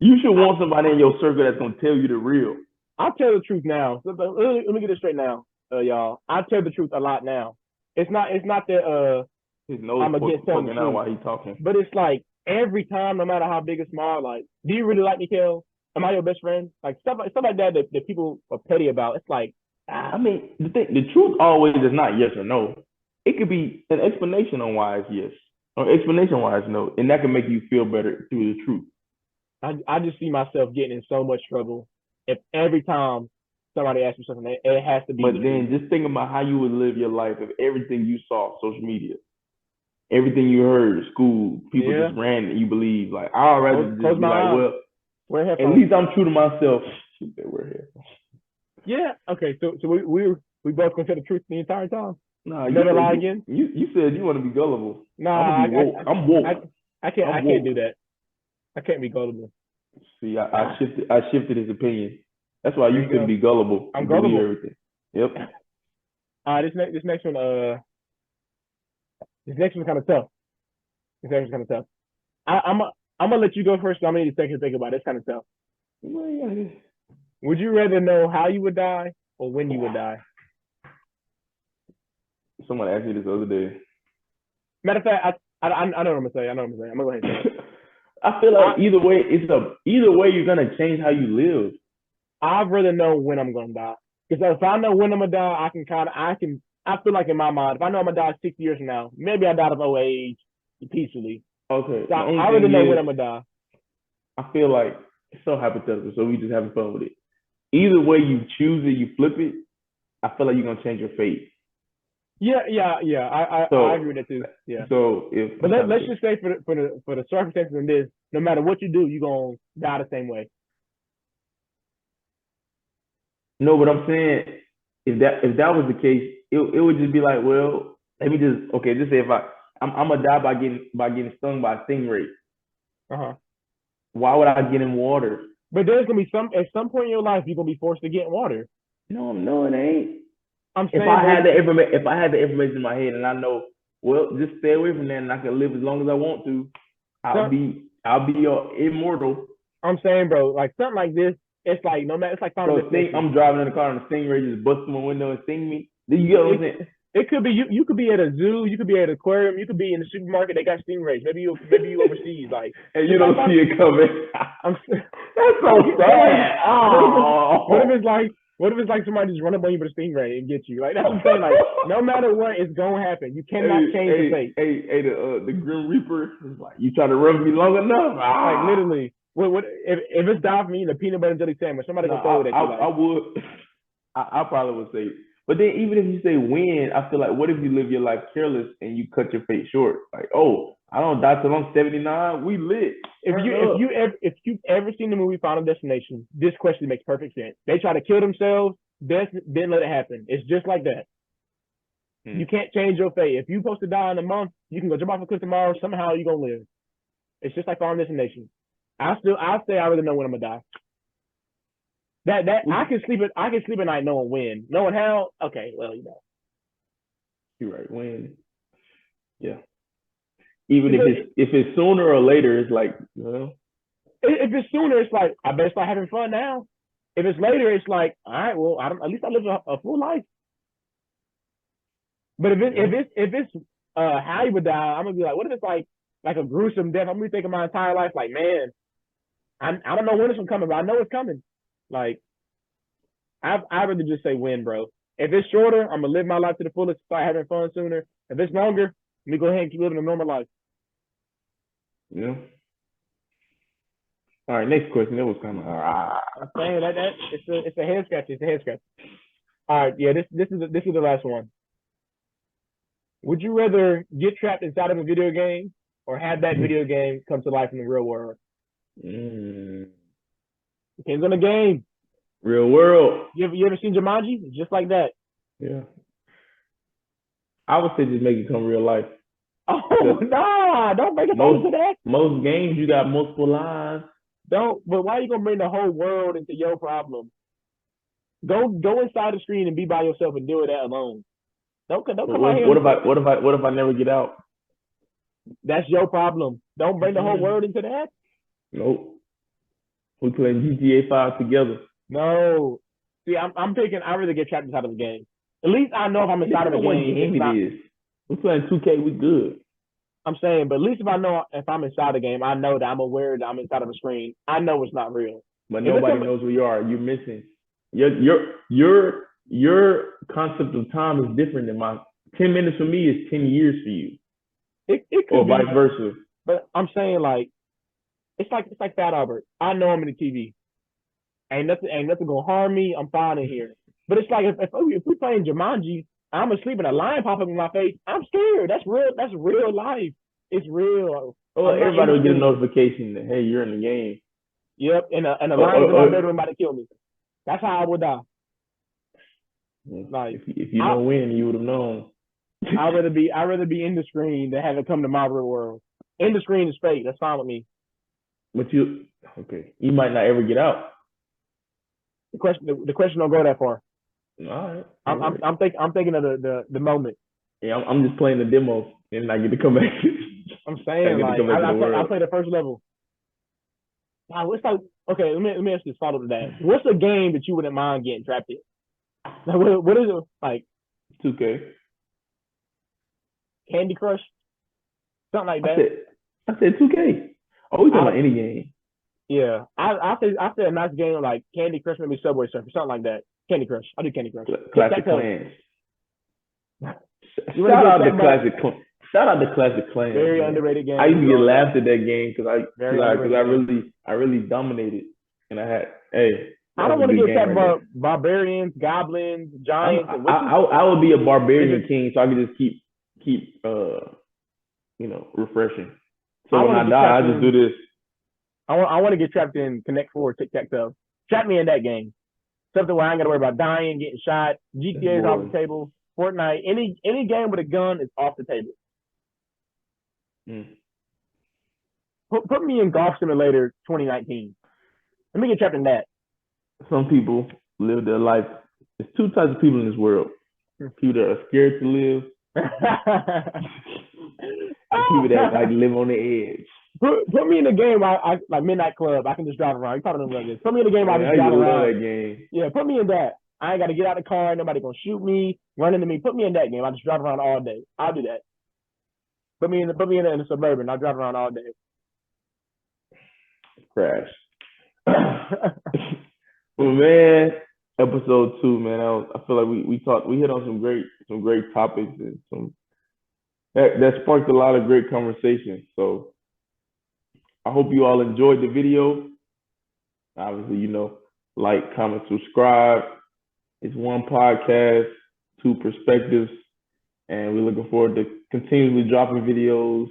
You should want somebody in your circle that's gonna tell you the real. I tell the truth now. Let me get this straight now, y'all. I tell the truth a lot now. It's not that His nose I'm against telling the poking out truth, while he's talking. but it's like every time, no matter how big or small, like, do you really like me, Cale? Am I your best friend? Like stuff like that people are petty about. It's like, I mean, the truth always is not yes or no. It could be an explanation on why it's yes, or explanation why it's no, and that can make you feel better through the truth. I just see myself getting in so much trouble if every time somebody asks me something, it has to be. But then just think about how you would live your life if everything you saw, social media, everything you heard, school, people just ran and you believe. Like I'd rather just be like, well, at least I'm true to myself. We're here. Yeah. Okay. So we both gonna tell the truth the entire time. Nah, never lie again. You said you want to be gullible. Nah, I'm woke. I can't do that. I can't be gullible. See, I shifted his opinion. That's why you couldn't be gullible. I'm gullible. Everything. Yep. This next one kind of tough. This next one's kind of tough. I'm gonna let you go first. So I'm gonna need a second to think about it. It's kind of tough. Would you rather know how you would die or when you would die? Someone asked me this the other day. Matter of fact, I know what I'm gonna say. I'm gonna go ahead and say it. I feel like either way you're gonna change how you live. I'd rather know when I'm gonna die. Because if I know when I'm gonna die, I feel like in my mind, if I know I'm gonna die 6 years from now, maybe I died of old age peacefully. Okay. So I already know when I'm gonna die. I feel like it's so hypothetical, so we just having fun with it. Either way you choose it, you flip it, I feel like you're gonna change your fate. Yeah. I agree with that too. Yeah. So let's just say for the circumstances in this, no matter what you do, you're gonna die the same way. No, but I'm saying if that was the case, it would just be like, well, let me just say if I'm gonna die by getting stung by a stingray. Why would I get in water? But there's gonna be at some point in your life you're gonna be forced to get in water. No, it ain't. I'm saying if I had the information in my head and I know, well, just stay away from that and I can live as long as I want to, I'll be immortal. I'm saying, bro, like something like this, it's like no matter, it's like I'm driving in the car and the stingray just busts my window and sting me. Do you get what I'm saying? It could be you could be at a zoo, you could be at an aquarium, you could be in the supermarket. They got stingrays. Maybe you overseas, like, and you don't see it coming. That's so sad. What if it's like What if it's like somebody just run up on you with a stingray and get you? Like that's what I'm saying. Like no matter what, it's gonna happen. You cannot change the fate. The Grim Reaper is like, you try to rub me long enough. Like literally, what if it's down for me the peanut butter and jelly sandwich? Somebody gonna throw it at you. I would. I probably would say, but then even if you say win, I feel like, what if you live your life careless and you cut your fate short? Like, oh, I don't die till I'm 79. We lit. If you've ever seen the movie Final Destination, this question makes perfect sense. They try to kill themselves, then let it happen. It's just like that. You can't change your fate. If you're supposed to die in a month, you can go jump off a cliff tomorrow. Somehow you're gonna live. It's just like Final Destination. I'll say I really know when I'm gonna die. I can sleep at night knowing when. Knowing how, okay, well, you know. You're right, when. Yeah. Even if it's sooner or later, it's like, well. If it's sooner, it's like, I better start having fun now. If it's later, it's like, all right, well, at least I live a full life. But if it's how you would die, I'm gonna be like, what if it's like a gruesome death? I'm gonna be thinking my entire life, like, man, I don't know when it's coming, but I know it's coming. Like, I'd rather just say win, bro. If it's shorter, I'm gonna live my life to the fullest, start having fun sooner. If it's longer, let me go ahead and keep living a normal life. Yeah. All right, next question. That was kind of. I'm saying that it's a head scratcher. It's a head scratcher. All right, yeah. This is the last one. Would you rather get trapped inside of a video game or have that video game come to life in the real world? Depends on the game. Real world. You ever seen Jumanji? It's just like that. Yeah. I would say just make it come real life. Oh, nah, don't make it to that. Most games, you got multiple lives. But why are you going to bring the whole world into your problem? Go inside the screen and be by yourself and deal with that alone. Don't come out here. What if I never get out? That's your problem. Don't bring the whole world into that. Nope. We're playing GTA 5 together. No. See, I'm thinking I'd rather get trapped inside of a game. At least I know if I'm inside of a game. What game it is. We're playing 2K, we good. I'm saying, but at least if I know if I'm inside a game, I know that I'm aware that I'm inside of a screen. I know it's not real. But nobody knows where you are. You're missing. Your concept of time is different than mine. 10 minutes for me is 10 years for you. It could or vice versa. But I'm saying, like, it's like Fat Albert. I know I'm in the TV. Ain't nothing gonna harm me. I'm fine in here. But it's like if we're playing Jumanji, I'm asleep and a lion pop up in my face. I'm scared. That's real. That's real life. It's real. Well, everybody will get a notification that, hey, you're in the game. Yep, and a lion's in my bedroom about to kill me. That's how I would die. Like, if you don't win, you would have known. I'd rather be in the screen than have it come to my real world. In the screen is fake. That's fine with me. But you might not ever get out. The question don't go that far. All right. I'm thinking of the moment. Yeah, I'm just playing the demo and I get to come back. I'm saying, like, I play the first level. Wow, it's like, okay, let me ask you this, follow to that. What's a game that you wouldn't mind getting trapped in? Like, what is it like? 2K. Candy Crush? Something like that. I said 2K. Oh, we talking about any game. Yeah. I say a nice game like Candy Crush, maybe Subway Surfer, something like that. Candy Crush. I'll do Candy Crush. Classic Clans. Shout out to Classic Clans. Very underrated game. I used to get laughed at that game because I really dominated, and I don't want to get trapped by barbarians, goblins, giants. I would be a barbarian king, so I could just keep refreshing. So when I die, I just do this. I want to get trapped in Connect 4, Tic-Tac-Toe. Trap me in that game. Something where I ain't got to worry about dying, getting shot. GTA is off the table. Fortnite, any game with a gun is off the table. Put me in Golf Simulator 2019. Let me get trapped in that. Some people live their life. There's two types of people in this world. People that are scared to live. And people that like live on the edge. Put me in a game where I like Midnight Club. I can just drive around. You probably don't know this. Put me in a game where I just drive around. That game. Yeah, put me in that. I ain't got to get out of the car. Nobody gonna shoot me, run into me. Put me in that game. I just drive around all day. I'll do that. Put me in the Suburban. I'll drive around all day. Crash. Well, man, episode 2, man. I feel like we hit on some great topics and some that sparked a lot of great conversations. So I hope you all enjoyed the video. Obviously, like, comment, subscribe. It's one podcast, two perspectives, and we're looking forward to continuously dropping videos.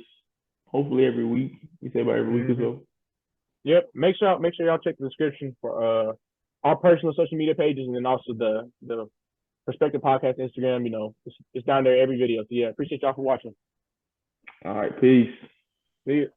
Hopefully every week. We say about every week or so. Yep. Make sure y'all check the description for our personal social media pages, and then also the Perspective Podcast Instagram. It's down there every video. So yeah, appreciate y'all for watching. All right, peace. See you.